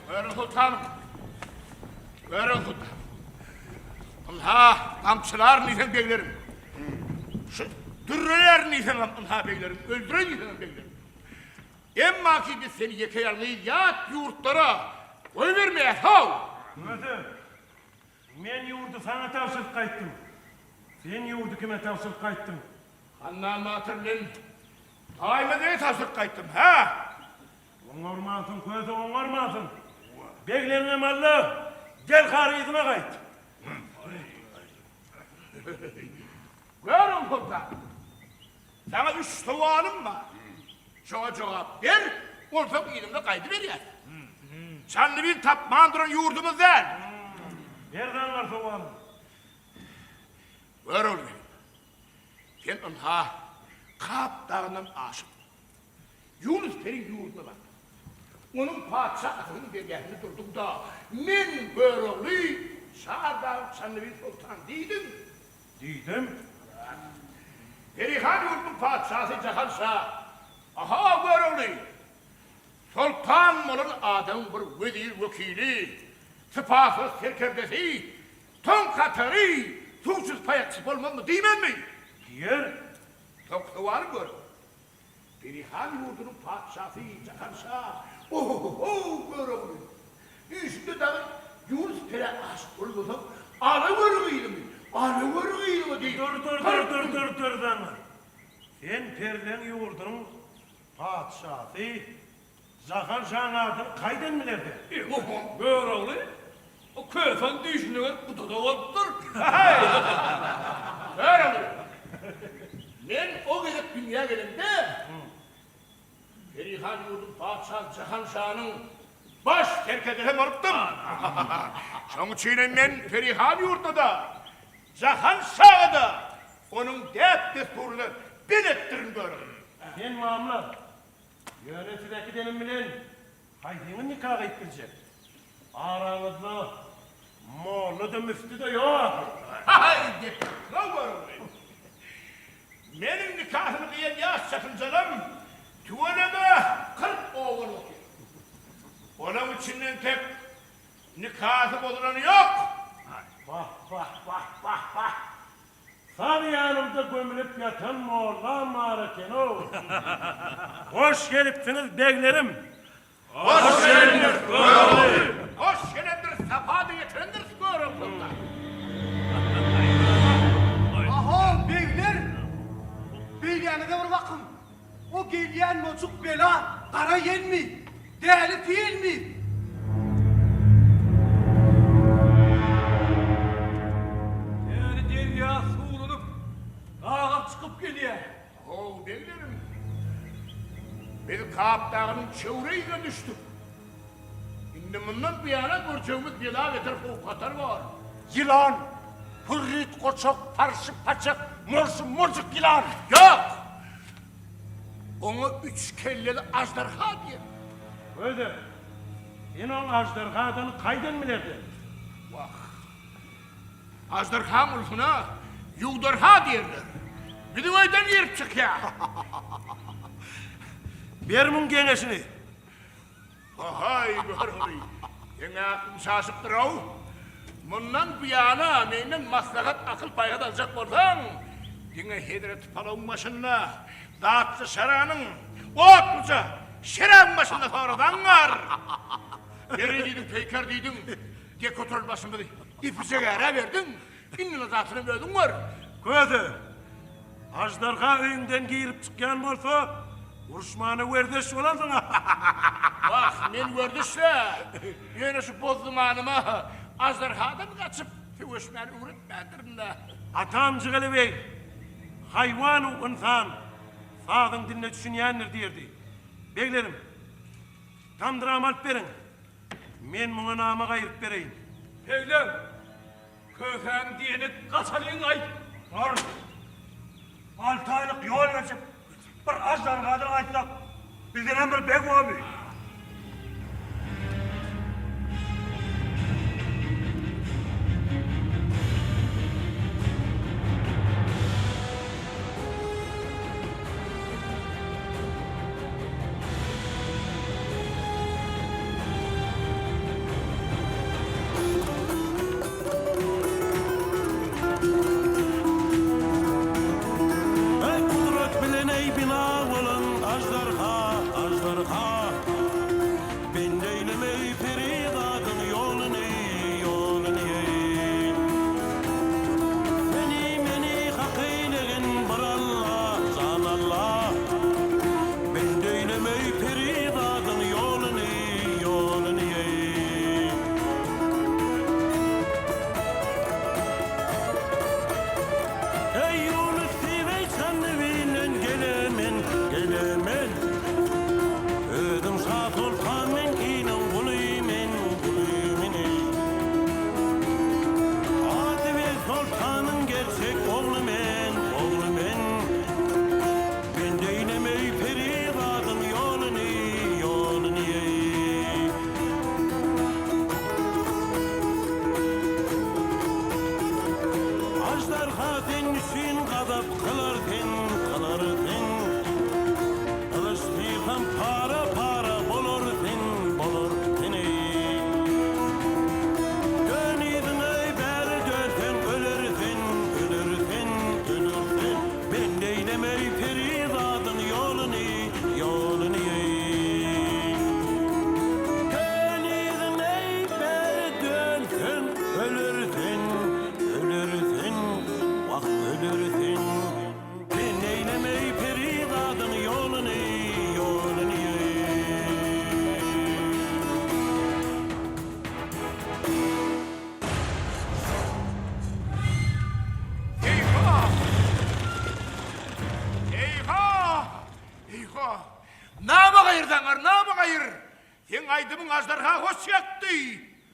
Verin sultanım. Verin sultanım. Allah, kamçılar neysen beylerim. Şu dürreler neysen Allah beylerim. Öldüren neysen beylerim. Emma ki biz seni yekayalıyız yat yurtlara. Koy vermeye hav. Köze, men ýurdy sana tavsyp gaýtdym. Sen ýurdy kime tavsyp gaýtdym? Handan matırlın. Daima diye tasdik kayttım ha. Oňarmasyn köze oňarmasyn. Beglerine malla gel hariýyzyna gaýt. Görün sultan. Sana 3 sualım var. Şoğa cevap ver. Olsa elimde kaydı ver yani. Sen bir tapmandırın yurdumuzdan. Nereden var soğan? Ver oğlum benim. Ben ona Kap dağından aşık. Yunus Per'in yurduna bak. Onun padişahının dergahını durduk da men böröğlü Şahdan Çanlıbel Sultan değilim. Değilim. Perihan yurdun padişahı Cahan Şah. Aha böröğlü. Sultan olun adam bir vezir vekili. Sıpasız serkerdesi. Ton katarı. Suçsuz payakçı olmam mı değmem mi? Diğer. Çok var gör. Perihan yurdunun padişahı Cahan Şah. Oho böröğlü. Üstünde de Yunus Per'e aşık olmasam alıvırgıydı mı? Alıvırgıydı mı değil. Dur danlar. Sen Perden yurdunun padişahı Cahan Şah'ın adını kayden bilerdi? Böyle oğlu. O köyfen düşünüyor, bu da oldur. Böröğlü. Ben o gelip dünya gelimde Perihan yurdun padişahı Cahan Şah'ın baş terkedehim olup da şoň üçin men Perihan yurduna da Cahan Şah'a da onun dep desturunu ben ettirin görürüm. Sen mamla yönetimdeki denim bilen Haydi'nin nikahı ettirecek. Aranızda Moğlu da müftü de yok. Hay git. Ne var? Benim nikahımı diye yaz sakın canım. Tuvaleme 40 oğul okuyor. Onun içinden tek nikahı bulunan yok. Vah. Sağ yanımda gömülüp yatan Moğla mağaraken o. Hoş gelipsiniz beylerim. Hoş geldiniz. Hoş geldiniz. Safa da getirindir skorum bunda. Aha beyler. Beyleyene de bir bakın. O geliyen mocuk bela kara yen mi? Değerli değil mi? Yani derya suğulunup ağa çıkıp geliyor. Oo beylerim. Bir Kaap Dağı'nın çevreyle düştüm. Şimdi bundan bir yana göreceğimiz bir daha getir katar var. Yılan, hürrit koçak, parşı paçak, morcuk yılan. Yok! Onu 3 kelleli ajdarha diye. Öyle. İnan ajdarhadan kaydan bilerdi. Bak. Ajdarha ulfuna yugdarha derler. Bir de oydan yerip çık ya. Bermun gengesini. Hay görürü. Yine aklım şaşıp durav. Bundan bir yana menden maslahat akıl paygat alacak olsan, yine Hedret Palav'ın başına, Dağıtlı Şara'nın, Otluca, Şera'nın başında sonradan var. Beri dedim, Peykar dedim, gek otur başımda ipice ara verdin, indin zatını verdin var. Kötü. Ajdarha öýünden giyirip çıkyan bolsa, uruşmany verdeş bolandın. Bak, men gördüşle, yine şu bozdumanıma, ajdarhadan kaçıp, tüvüşmeni üretmendirim de. Atam Cıgalı Bey, hayvan-ı insan, sağdın diline düşünýändir derdi. Beylerim, tamdıram alıp berin. Men muňa nama gaýryp bereyim. Beyler, köfen diyeni kaçalıyın ay. Var. 6 aylık yol geçip bir ajdarhadan aytsak bizden bir bek abi. Ey kudret bilen ey bina olan ajdarha, ajdarha. Ben deylemey peridadım yolunu, yolunu. Meni hak eylegen bir Allah, can Allah. Ben deylemey peridadım yolunu, yolunu. Ey Yunus Sivey sannevinden gelemen, gelemen. Ödüm sağ sultan men inen kuluymen, kuluymen. Adı ve sultanın gerçek oğlu men, oğlu men. Ben deylemey peridadım yolunu, yolunu. Ajdarha denmişin kadap kılarken, kılarken. Kılıçlıyken para bolurken, bolurken. Dönüydün ey beri dönsen, ölürsen, ölürsen, ölürsen. Ben deylemey peridadım yolunu, yolunu. Dönüydün ey beri dönsen, ölürsen, ölürsen. Bak ölürsen. Ben eylemey peridadım yolunu, yolunu. Eyvah! Eyvah! Eyvah! Nama gayırdan var, nama gayır. Sen aydımın ajdarha hoş yaktı.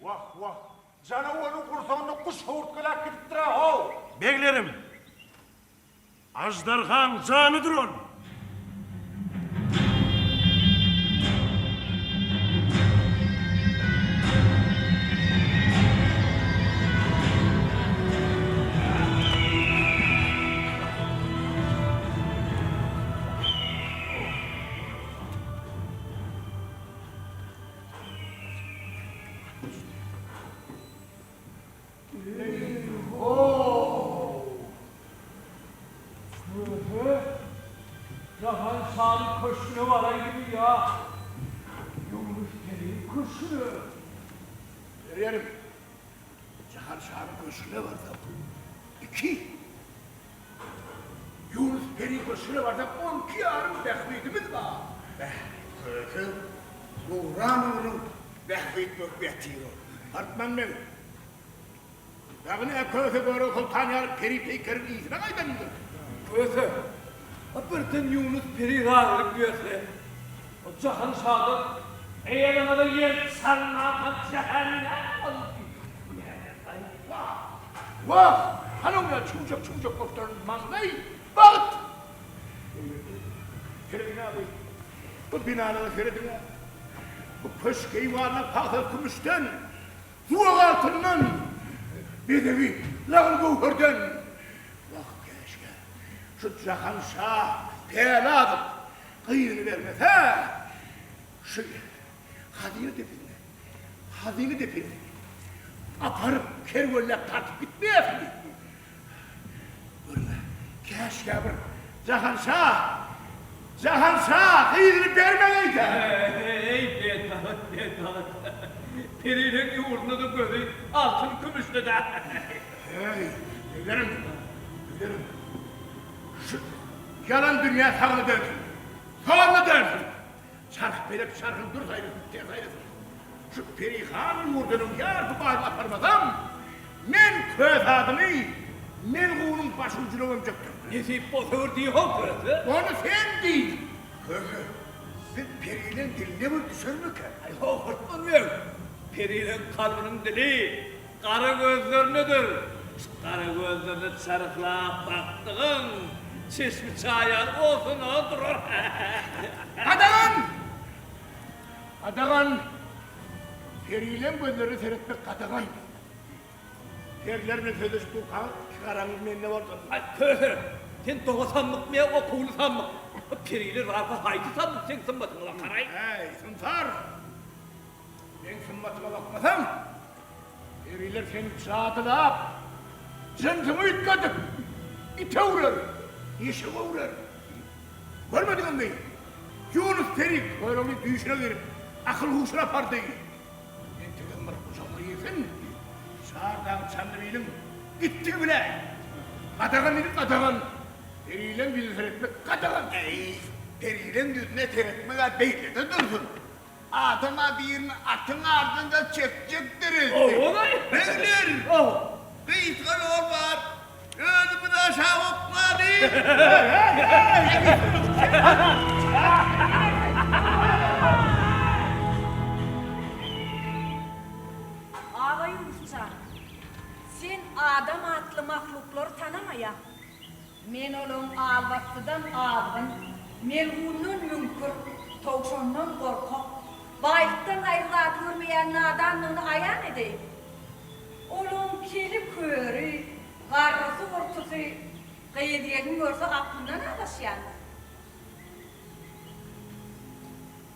Vah. Canavarın kursağında kuş hurtkala kirttir ha. Beylerim, ajdarhan canıdır on. Cahan Şah'ın koşunu var gibi ya. Yunus Peri koşunu. Veriyorum. Cahan Şah'ın koşulu var da 2. Yunus Peri koşulu var da 12 yarım behbidimiz var. Kökü, bu Ramur'un behbid mühbetiyor. Hartman ben. Dağını kökü böyle kultan yarım Peri Peyker'in iyisine kaydanıdır. Öyle. Birden Yunus Peri rağırıp görse. O Cahan Şah'da eğer da yer sarılan cehennem olur. Vah! Hanım ya çumcak koktarın mangay, bağıt! Feridun abi, bu binaları Feridun abi, bu köşkeyi varla tahıl kümüşten, zuval altından, bedevi, lağın gövhürden. Vah keşke, şu Cahan Şah peyala adıp, kıyını vermese, şu hazine depinle, aparıp kervölle tartıp gitmeyesin. Böyle keşke bir Cahan Şah kıyını vermeliydi. Ey bedat. Peri'nin yoğurdunu da böyle altın kümüşle de. Hey, bilirim. Şu yalan dünya sağlı dönsün. Çark belip çarkın dur tez ayrısın. Şu Perihan'ın yurdunun yargı bağlı aparmasam, men köz adını, men kuğunun başucunu ömcüktür. Nesip bozur diye hopurası. Onu sen değil. Kökü, biz Peri'nin diline mi düşür mü ki? Ay hopurtmanmıyor. Peri'nin kalbinin dili, karı gözlerindedir. Karı gözlerini çarıklayıp baktığın, çeşmi çayan olsun o durur. Kadağan! Periyle gözleri seyretmek kadağan. Perilerine sözleşip karanlık menine vardı. Ay köhür, sen doğasanlık mı ya o kuğulusan mı? Peri'li rafa haydi sandık sen sınmadın lan karay. Hey, sıntar! Ben sınmatıma bakmasam, periler seni çağdılayıp, cıntımı yutkadık, ite uğrar, yeşime uğrar. Görmedin mi? Yunus Peri, koyroğlu düğüşüne girip, akıl huşuna pardı. Entelim var kucağına yesin, sağırdan çandırıyla gitti bile. Kadağan dedik kadağan. Periyle bizi seyretmek kadağan. Periyle yüzüne seyretmeye belli de dursun. Adama birini atın ardında çekecektiriz. Beyler! Kıyıtkan olmaz. Önümü de aşağı otladı. Ağay Yunusça, sen adam atlı mahlukları tanamaya. Men olun alvatlıdan ağabın, melhunun mümkür, toğşonun korkak, bayıktan ayrıla görmeyen nadanlığını ayan edeyim. Olun keli körü, garrası ortusu, kıyıdiyenin görse aklından ağlaşyan.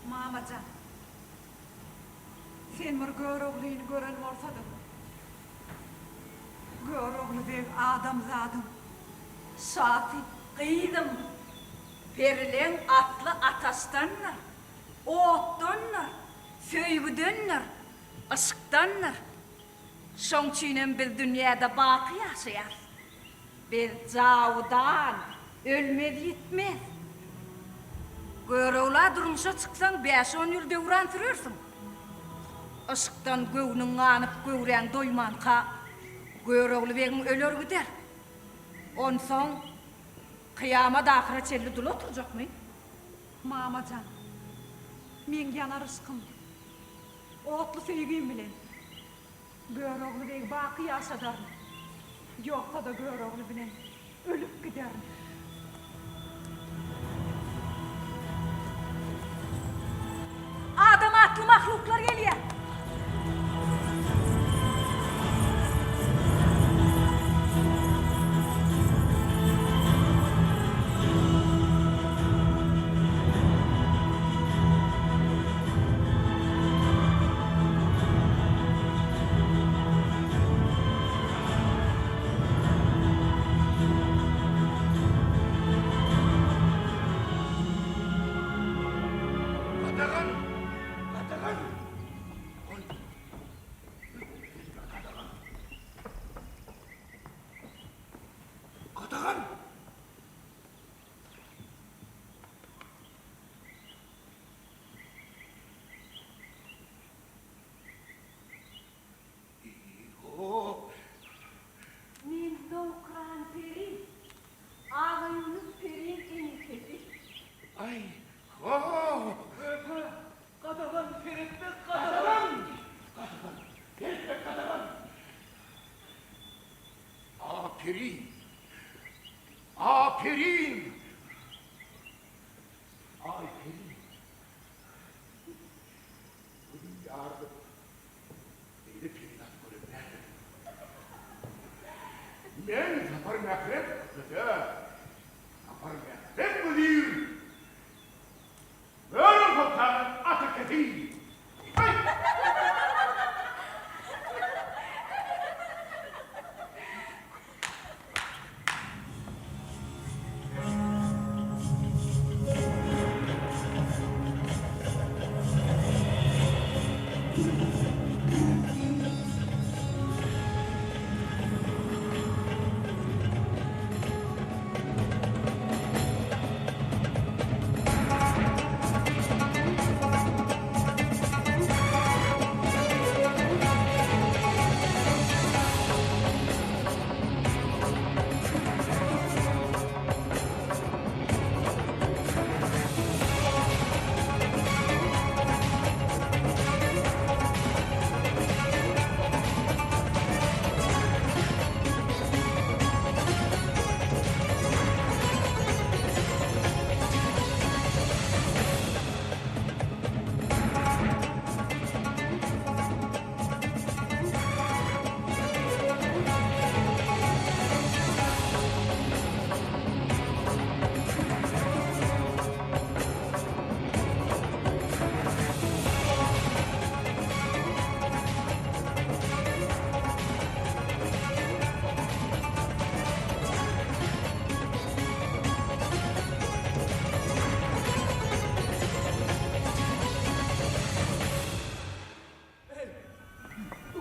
Mamacan, sen bir göroğluyunu gören olsa da, göroğlu değil adam zadım, saati. Kıydım, perilen atlı atastanlar, oğuttanlar, söygüdönler, ışıktanlar. Son çiğnen bir dünyada bakı yaşayar. Bir cavdan ölmedi gitmez. Göroğla durmuşa çıksan 5-10 yıl devran sürürsün. Işıktan göğünün anıp göğren doymanka, göroğlu benim ölür gider. Onson kıyamet ahiret çelli dul oturacak mı? Mamacan, men yanar ışkım, otlu sevgim bilen, göroğlu bey bakı yaşadarım, yoksa da göroğlu bilen ölüp giderim. Adam atlı mahluklar geliyor. Aferin. Aferin. Aferin. Bugün yardım. Beni pirinat görevler. Ben Zafer Mekrep kızı. Zafer Mekrep müdür. Böyle komutanın atı ketiyim. Hey!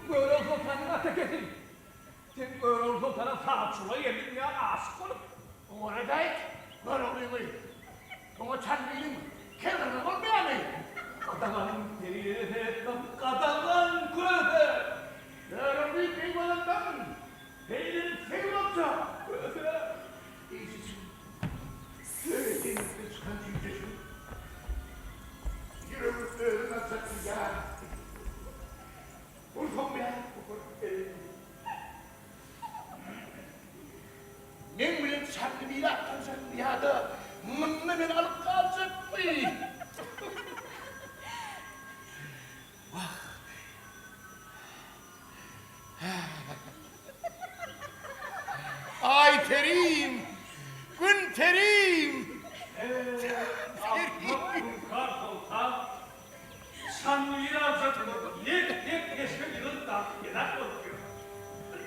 Göğrol Sultan'ın atekesin. Sen Göğrol Sultan'a sağçula yemin ya aşık olup. Ona da et. Böyle oluyor mu? Ona çarpıyım. Kenarına olmayan mı? Kadanganın derileri etmem. Kadangan göğde. Yarın büyük eyvalından. Beylerim sevim olacak. Göğde. İyisisin. Denizde çıkan cücesin. Yürümüzde ölmezsek ya. Vurfam ya. Men bilen şartlı bir atlansan ya da mınna ben alıp kalacak mı? Ay terim, gün terim. Kar Sultan. Şanlı'yı alacak. Yek geçmek yıldan yener korkuyor.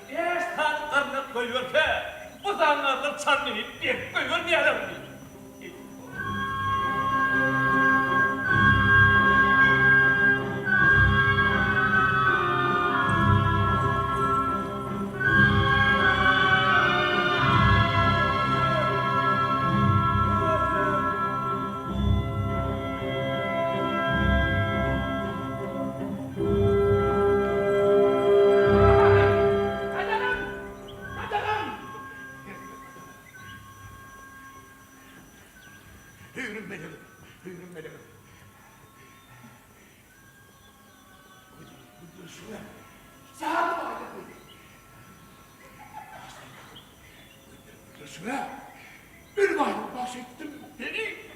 Eğer saatlerine koyuyor ki bu zamanlarda Şanlı'yı bir koyuyor bir adam değil. Hürüm benim, hürüm benim. Bu şuna, sağa bakın. Bu şuna, bir bayram bahsettim dedi.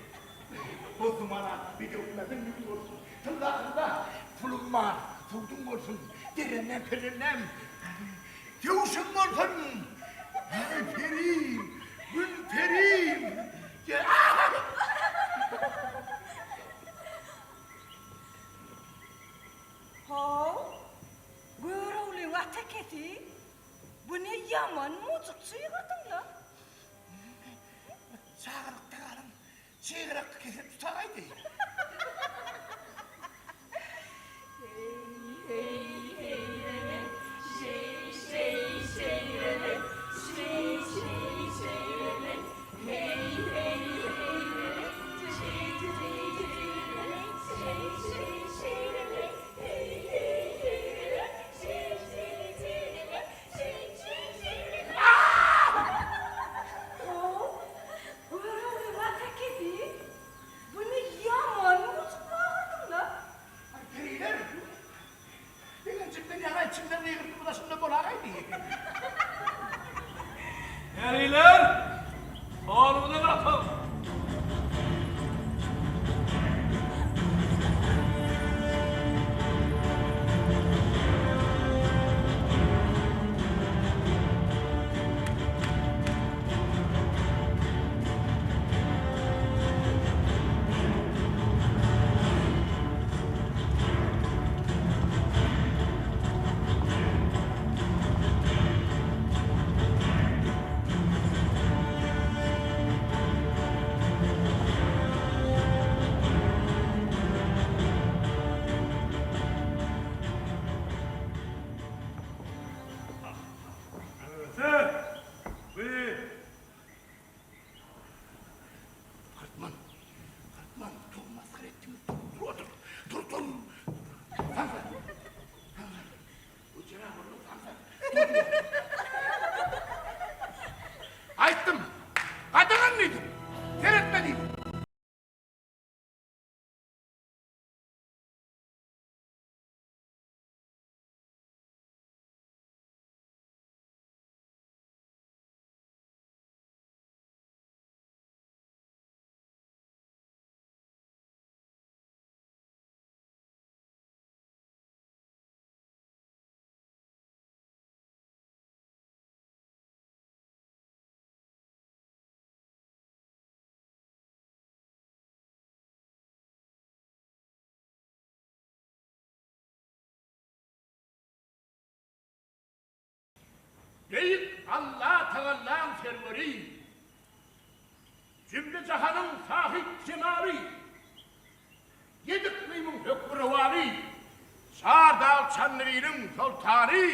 O zamana bir de onların bir olsun. Tırnağında pulum var, tuğdum olsun. Derinden perinden. Yavuşum olsun. Ay perim, gün perim. Ya. Ho, Göğrol'un ateketi. Bu ne yaman muzukçu yıkadın ya. Çağırık tıkarım, çığırık kesip tutaydı. Göğrol'un ateketi. Bu ne yaman Büyük Allah Teala'nın serveri, cümle cahanın sahip cemali, yedik meymun hükmürevari, Sardal Çanlı'nın sultanı,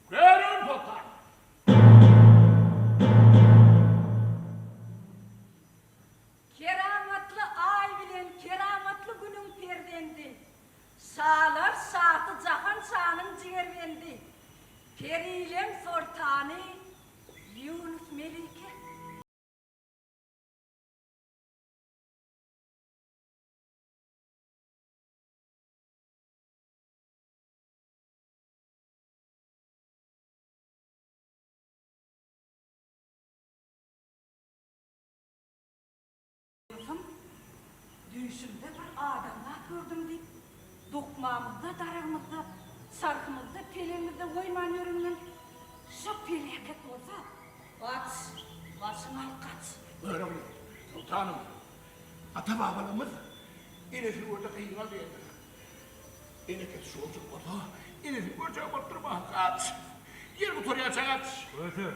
Görün sultan. Keramatlı ay bilen keramatlı günün perdendi. Sağlar saatı cahan şanın ciğervendi. Perilen sultanı Yunus Melike. Düğüşümde bir adamlar gördüm deyip, dokmağımızda, darağımızda, sarkımızda, pelemizde, oyman yörümden şu felaket olsa, kaç, başına al kaç. Böyle mi? Sultanım, ata babalarımız inesi orada kıyına verdi. İneket şu olacak olsa, inesi orada baktırma kaç. Yer bu toraya çakaç. Özü,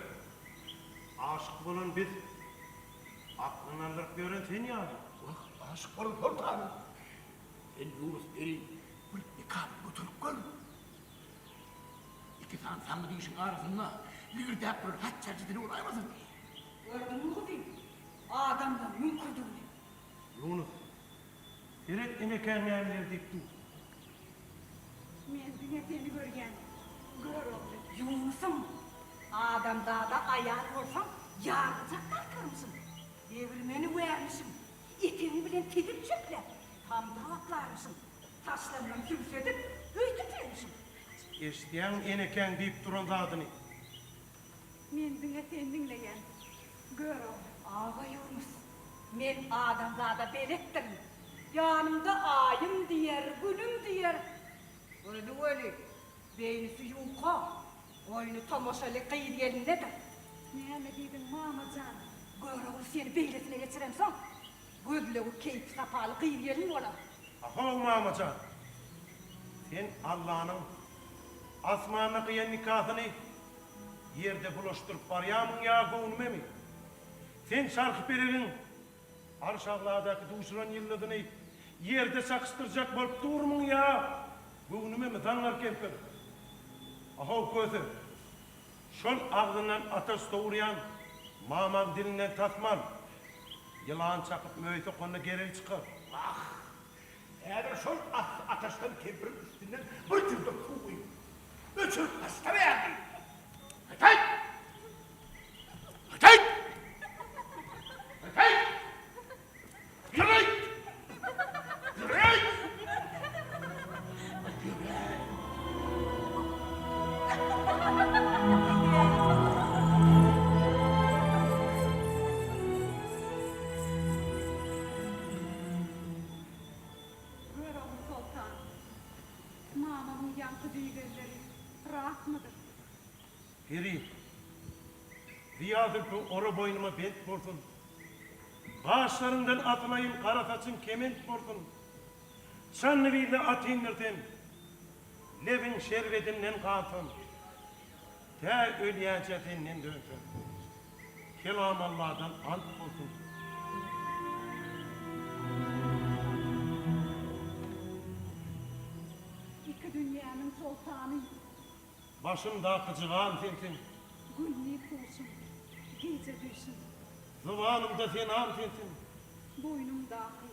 aşık bulun biz. Aklınanlık gören sen yani. Bak, aşık olun sultanım. Ben Yunus Bey'i bir nikah götürüp gör. İki tane sanmı işin arasında bir de bir kaç çerçedini olaymasın. Gördün mü kızım? Adamdan mümkürdüğünü. Yunus, gerek ineken emler dikti. Men düne seni görgen. Gör oğlum, Yunus'um. Adam dağda ayar olsam, yargıcak kalkarmışım. Devirmeni vermişim. İtini bilen tedip çöple. Tam dağıtlarmışım. Taşlarından sümsedip, öğütüp vermişim. Eştiyen ineken deyip duran zadını. Men düne sen dinleyen. Gör oğlum, ağa Yunus. Men adam dağda belektirim. Yanımda ayım diyer, günüm diyer. Öyle. Beynisi yunqa. Oyunu tamaşalı kıyır yerindedir. Ne deydin mamacan? Gör oğlum seni beylesine geçiremsen. Gözle o keyif sapalı kıyır yerin ola. Aho mamacan. Sen Allah'ın asmanına kıyan nikahını yerde bulaştırıp barıyamın ya gönlüme mi? Sen şarkı vererin arşağlardaki duşuran yılladığını yerde sakıştıracak bolup durmun ya. Gönlüme mi tanlar kemper? Aho közü. Şol ağzından ateş doğurayan mamam dilinden tatman. Yılan çakıp möğüte konu geri çıkar. Eğer şu ateşten kempirin üstünden bir cümle su koyup, üçür hasta beğendi. Haytay! Haytay! Haytay! Yürüyün! Yürüyün! Gör oğlum sultan. Mamamın yankı düğünleri rahat mıdır? Geri. Riyadırpın oru boynuma bent vurdun. Bağışlarından atmayın kara saçın kement vurdun. Çanlıviyle at indirdin. Levin şervetinden kaltın. Te ölüyecetinden döndün. Kelam Allah'dan ant buldun. İki dünyanın sultanı. Başımda kıcıgan sensin. Gülmeyip olsun. Gece düşsün. Zıvanımda sen am sensin. Boynumda akıl.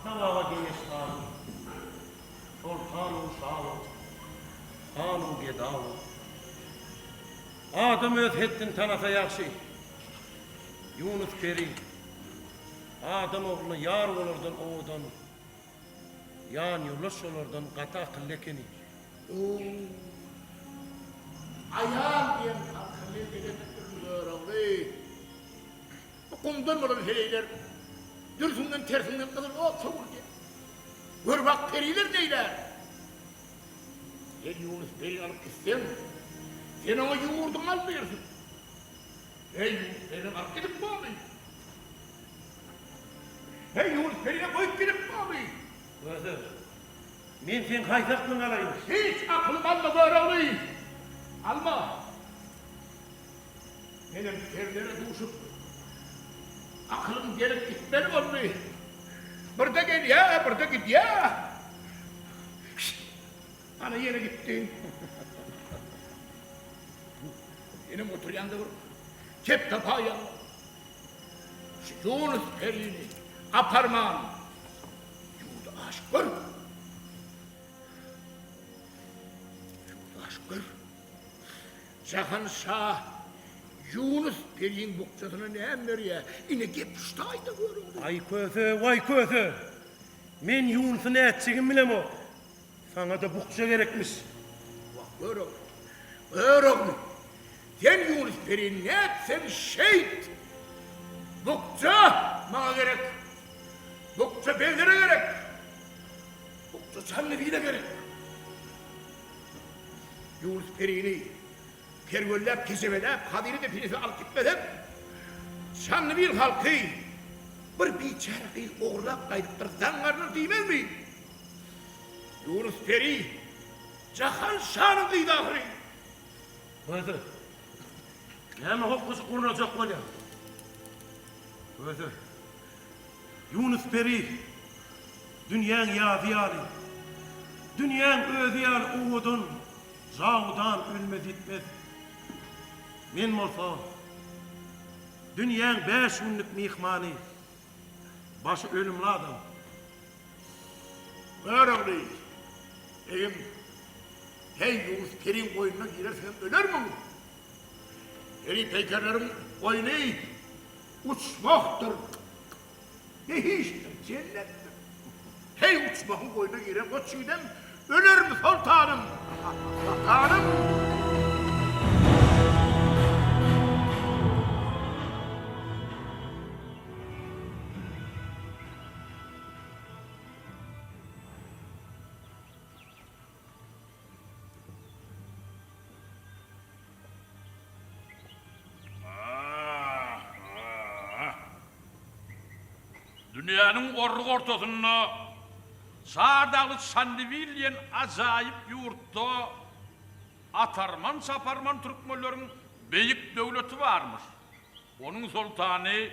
Navağa geyiş hanım. Sultanın şahı. Hanım gedalı. Adam öz hettin tanasa yakşı. Yunus Peri. Adam oğluna yar olurdan oğudan. Yan yulaş olurdan gata kıllekeni. Ayağım diyen kalkını bilettir oğlu. Kumdan mı bir şeyler? Dürsünden tersinden kılır o çabuk diye. Gör bak periler neyler? Sen Yunus Peri alıp gitsen, sen ona yoğurdun almıyorsun. Hey Yunus Peri'ne alıp gidip mi alayım? Hey Yunus Peri'ne koyup gidip mi alayım? Özür. Men sen kaysaklığın alayım. Hiç aklım alma böyle olayım. Alma. Benim terlere duşup, aklım gelip gitmeli olmuyor. Burada gel ya, burada git ya. Ana yine gittin. Yine motor yandı vur. Cep tapağı yandı. Şu Yunus Peri'ni aparman. Yurda aşk var. Yurda aşk var. Cahan Şah Yunus Peri'nin bukçasına ne emler ya? Yine gepuştaydı böyle. Ay köse, vay köse. Men Yunus'u ne edeceğim bilem o. Sana da bukça gerekmiş. Bak böyle oğlum. Böyle oğlum. Sen Yunus Peri'nin ne etsen şehit. Bukça bana gerek. Bukça beylere gerek. Bukça Çannevi'ne gerek. Yunus Peri'ni pergöllep, kesevelep, kaderi de pinesi alıp gitmeden Çannevi halkı bir biçare oğurlap kaydıktır zangarlar değmez mi? Yunus Peri Cahan Şah'ın kıydı ahiri. Özür. Hemen hokkusu kurulacak böyle. Özür. Yunus Peri dünyanın yadiyarı. Dünyanın ödiyarı Uğud'un Zawudan ölmez gitmez. Men molsa dünyanın 5 günlük mihmanı. Başı ölümlü adam. Ver oğlum. Hey Yunus Peri'nin koyununa girersen öler mi? Peri peykerlerin koyunu uçmaktır. Ne iştir cennettir. Hey uçmakın koyununa giren o çiğdem öler mi sultanım? Sultanım. Dünyanın orruk ortasında Sağdağlı Çannevi'nin acayip yurtta atarman saparman Türkmenlerin büyük devleti varmış. Onun sultanı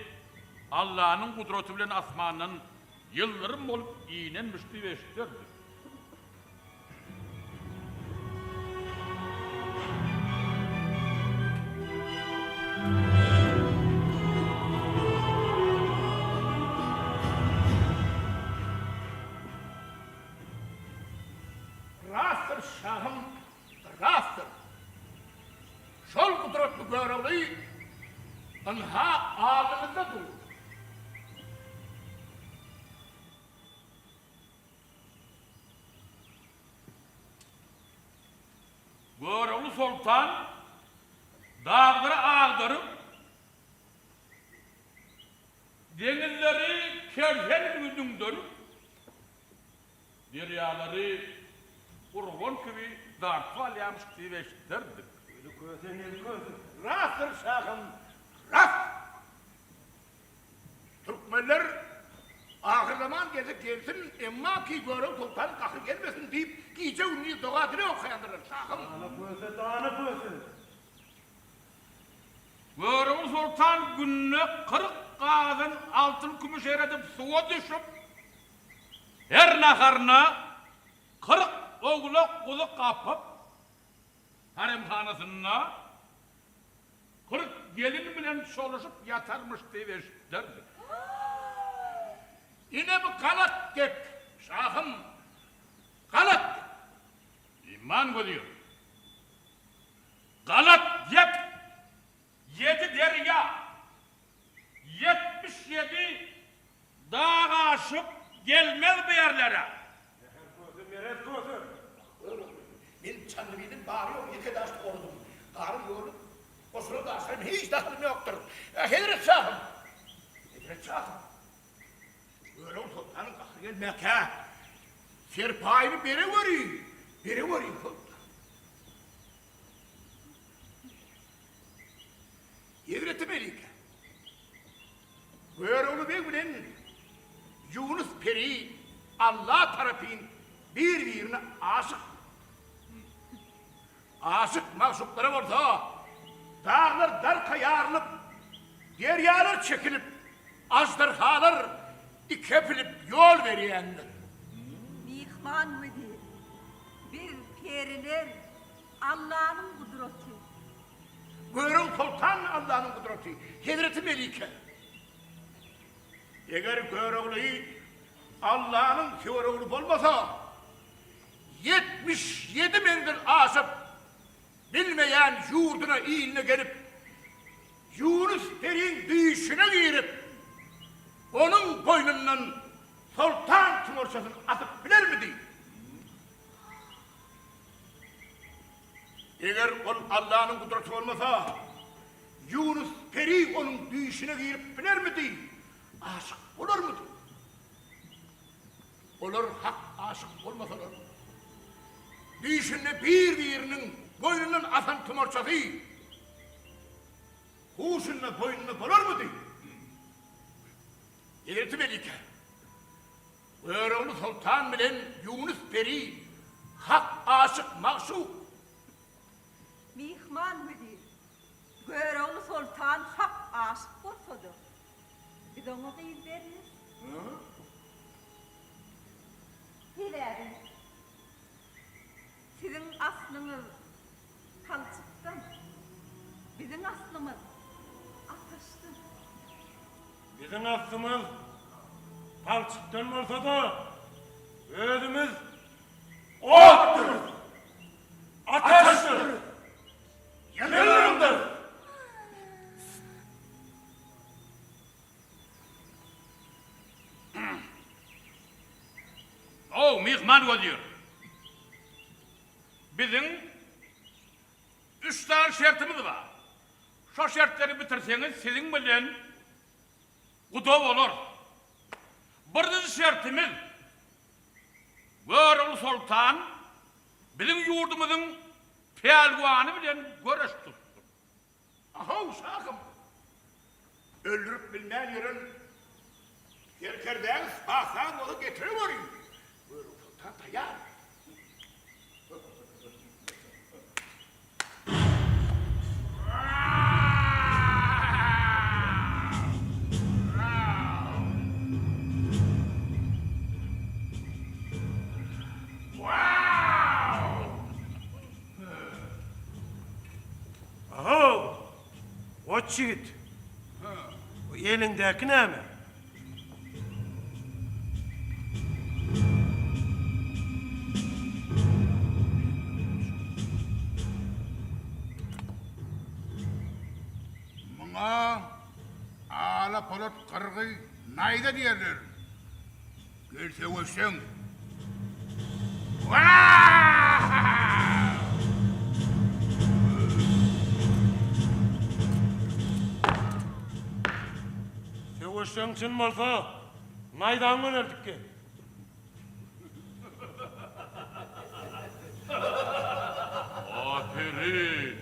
Allah'ın kudreti bilen asmanın yıllarım olup iğnenmişti ve eşitlerdi. Rastır şahım, rastır. Şol kudretli görevli, anha ağzınızda durur. Görevli sultan dağları ağdırıp denizleri kerhen güdün dönüp deryaları urgon gibi dartval yamış diye eşitlerdi. Rastır şahım, rast. Türkmenler ahir zaman gezip gelsin, emma ki görev sultan kahır gelmesin deyip giyce ünlü doğadını okuyandırır şahım. Görevli sultan günlük 40 kağıdın altın kümüş eredip suya düşüp her naharına 40 oğlak kulu kapıp haremhanasına 40 gelin bilen çalışıp yatarmış diye eşitlerdi. Yine bu galat gep, şahım. Galat gep. İman koyuyor. Galat gep. 7 derya. 77 dağa aşıp gelmez bir yerlere. Ben Çanlıbey'den bağırıyorum, iki daş korudum. Karım yoğurdum. O sırada senin hiç dahlım yoktur. Hedret şahım. Hedret şahım. Öyle o sultanın kahri gelmek ha. Serpayını biri veriyor. Biri veriyor sultan. Hedret'i Melike. Böyle onu bilen Yunus Peri Allah tarafın birbirine aşık. Aşık mahsupları olsa dağlar darka yarılıp deryalar çekilip azdırhalar ikepilip yol veriyenler. Mihman müdür, bir periler Allah'ın kudreti. Buyurun sultan Allah'ın kudreti, Hedret-i Melike. Eğer göreğli Allah'ın göreğli olmasa 77 mendil aşıp bilmeyen yurduna iline gelip Yunus Peri'nin düğüşüne girip onun boynundan sultan tümörçasını atıp bilir mi değil? Eğer Allah'ın kudreti olmasa Yunus Peri onun düğüşüne girip bilir mi değil? Aşık olur mu değil? Olur, hak aşık olmasa olur. Düğüşünde birbirinin boynundan atan tümörçası huşunla boynuna bulur mu değil? Hedret-i Melike. Öğrenli sultan bilen Yunus Peri hak aşık mahşuk. Mihman müdür, göreğli sultan hak aşık olsadır. Bir de onu değil veririz. Hilerim, sizin aslınız kalçıktan, bizim aslımız ateşti. Bizim aslımız palçıktan olsa da özümüz ottur, ateştir, yanırımdır. O mihman koyuyor. Bizim 3 tane şartımız var. Şu şartları bitirseniz sizin bilen kudov olur. Birinci şartımız Göreğli sultan bizim yurdumuzun pelguanı bilen görüş tutsun. Aha uşağım. Öldürüp bilmeyen yerin yerkerden sağsan onu getiriveriyor. Buyurun sultan dayan. Aho! Ot yiğit. O elindeki ne mi? Buna ağla polat kırgı nayda diyerler. Gelse ölsen. Sevişten için olsa naydan önerdik ki. Aferin.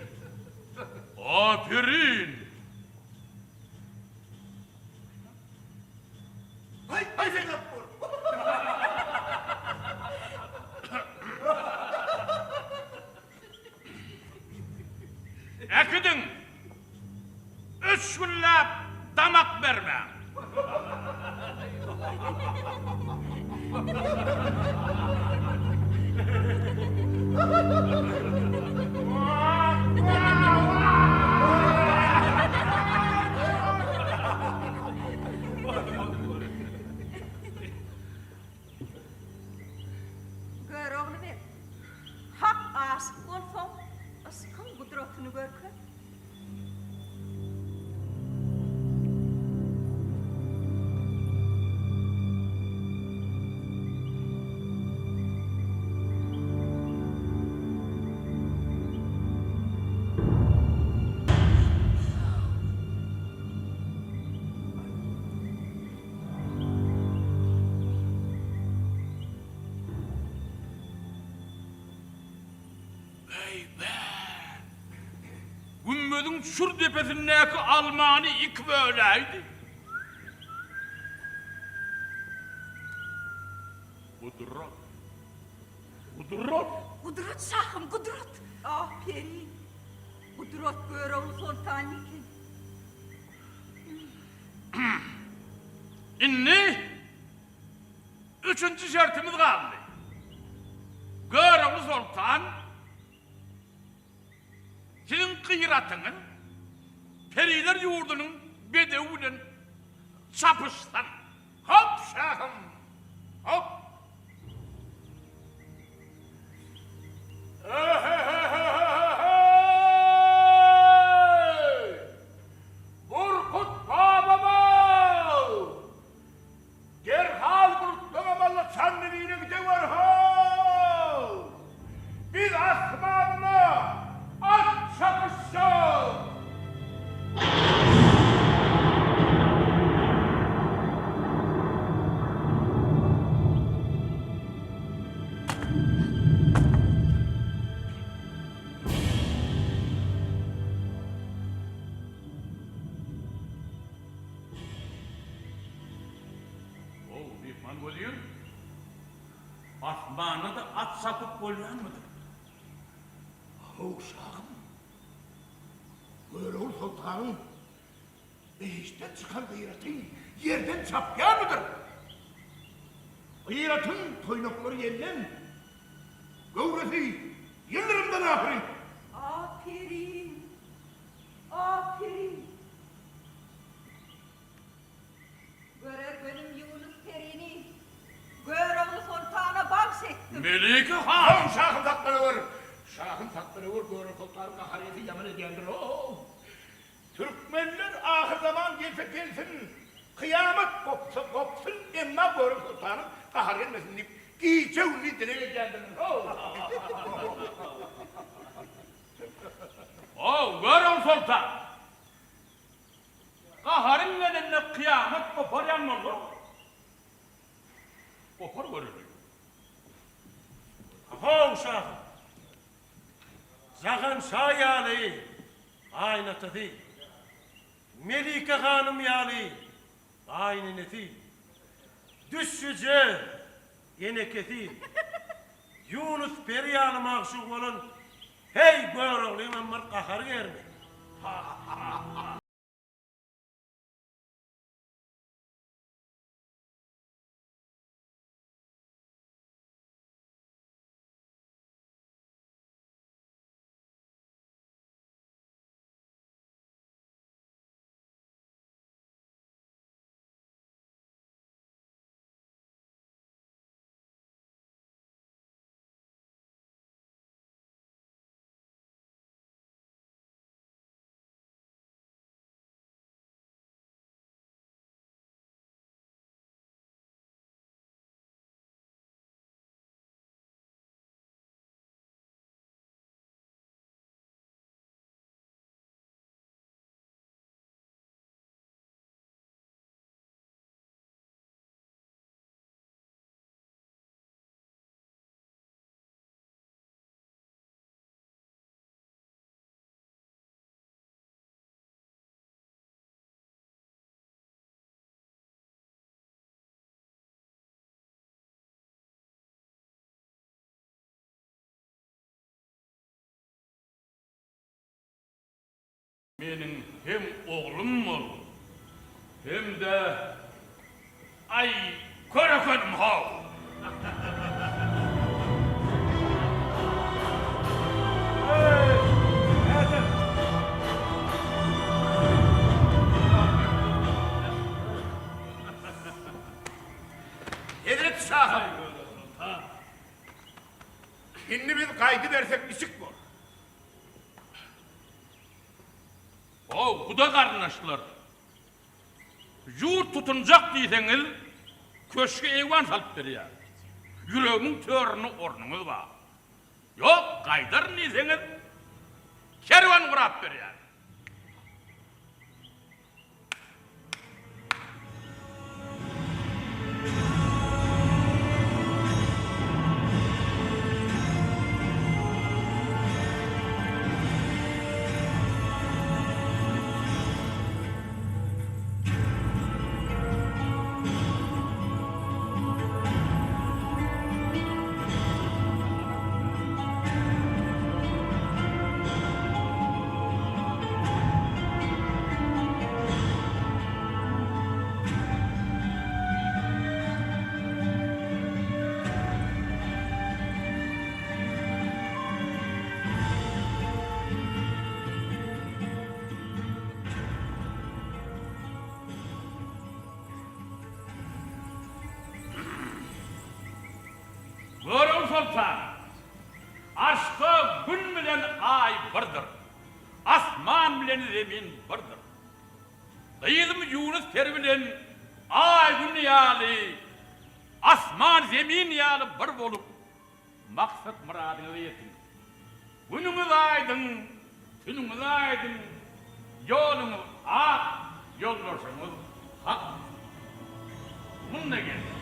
Aferin. Hay sen yapma. Ekidin. 3 günlap damak verme. şunu görkün. Gümbödün şur tepesindeki Almani ilk böyleydi. Kudret. Kudret. Kudret şahım, kudret. Ah peri. Kudret Göroğlu Sultan iken. İnni üçüncü şartımız kaldı. Göroğlu Sultan senin kıyratının periler yurdunun bedevinin çapışsan. Hop şahım. Hop. Burkut babama! Derhal Burkut'la Çandeli'yle gidiyor ha! Biz asmanına at çapışacağız! Mehman oluyor. Asmanı da at sapıp oluyor mudur? Uşağım, Göroğlu Sultan'ın beşten çıkan gıyratın yerden çapyan mıdır? Gıyratın toynakları yerinden, gövresi yıldırımdan aferin. Aferin. Aferin. Görer benim Yunus Peri'ni. Göroğlu Sultan'a bahsettim. Melike Han! Şahım sakları var. Şahım sakları var. Göroğlu Sultan'ın kahariyeti yaman ediyordur o. Türkmenler ahir zaman gelse gelsin. Kıyamet kopsa kopsun. Emma Göroğlu Sultan'ın kahar gelmesin deyip giyeceğini dile geldim. O Göroğlu Sultan! Kaharın nedenle kıyamet kopar yanmaz o. Kopar görülür. Ha uşağım. Zagan şah yâlı. Aynatı. Melike hanım yâlı. Aynıneti. Düşücü. Yeneketi. Yunus Periyalı mahşuk olan. Hey Göroğlu imamlar kahar gelme. Benim hem oğlum ol, hem de ay korakonum hav. Hedret Şahım. Şimdi biz kaydı versek ışık mı? O kuda karnaşlar. Yurt tutunacak diyseniz köşke eyvan salıp veriyor. Yüreğin törünü ornunuz var. Yok kaydar diyseniz kervan kurak veriyor. Görün sultan, aşkı gün bilen ay birdir, asman bilen zemin birdir. Kıydım Yunus Peri bilen ay gün yağlı, asman zemin yağlı bir bolup, maksat muradını yetin. Günümüz aydın, günümüz aydın, yolunu ak, yollarsanız hak. Bununla geldi.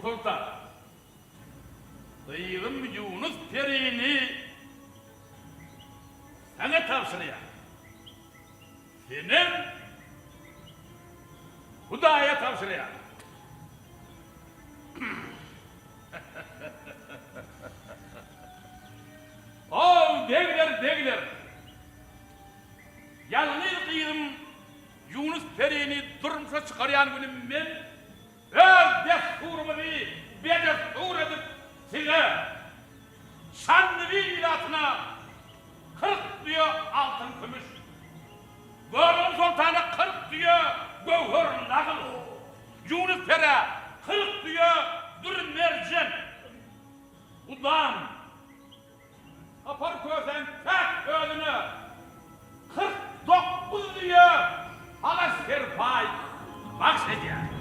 Sultan, Kıydım Yunus Peri'ni sana tavsiye. Senin Hudaya tavsiye. Oh degler. Yalnız kıydım Yunus Peri'ni durumsa çıkaryan günüm ben öz desturumu bir destur edip size şanlı ilatına 40 diyor altın gümüş. Görün sultana 40 diyor gövhür nakıl. Yunus Peri 40 diyor dur mercan. Ulan kapar köyden tek ödünü 49 diyor halas serpay bahsediyor.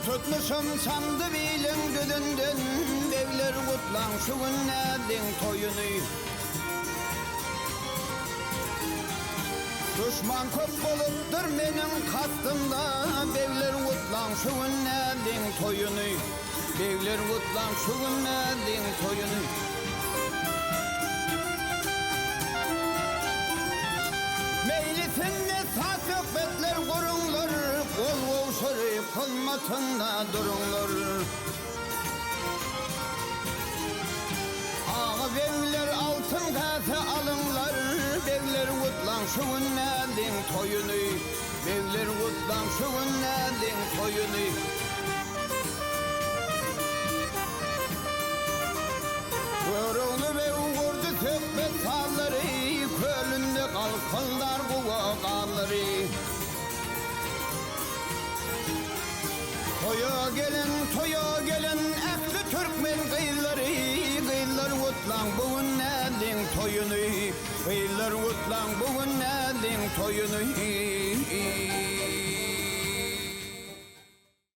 Tutmuşum sandı bilin güdünden Bevler kutlan şu günlerin toyunu Düşman köp bolupdur menin kastımda Bevler kutlan şu günlerin toyunu Bevler kutlan şu günlerin toyunu Meylisinle sağ sohbetler kurunlar Kol sorup kalmasında durunlar Ağa bevler altın kase alınlar Bevler kutlan şu günlerin toyunu, beyler kutlam şu günlerin toyunu. Körüğlü ve uğurdu tökme salları, kölünde kalkınlar bu ağaları. Toya gelin, ekli Türkmen kıyıları, kıyılar kutlan bugün elin toyunu, kıyılar kutlan bugün elin toyunu.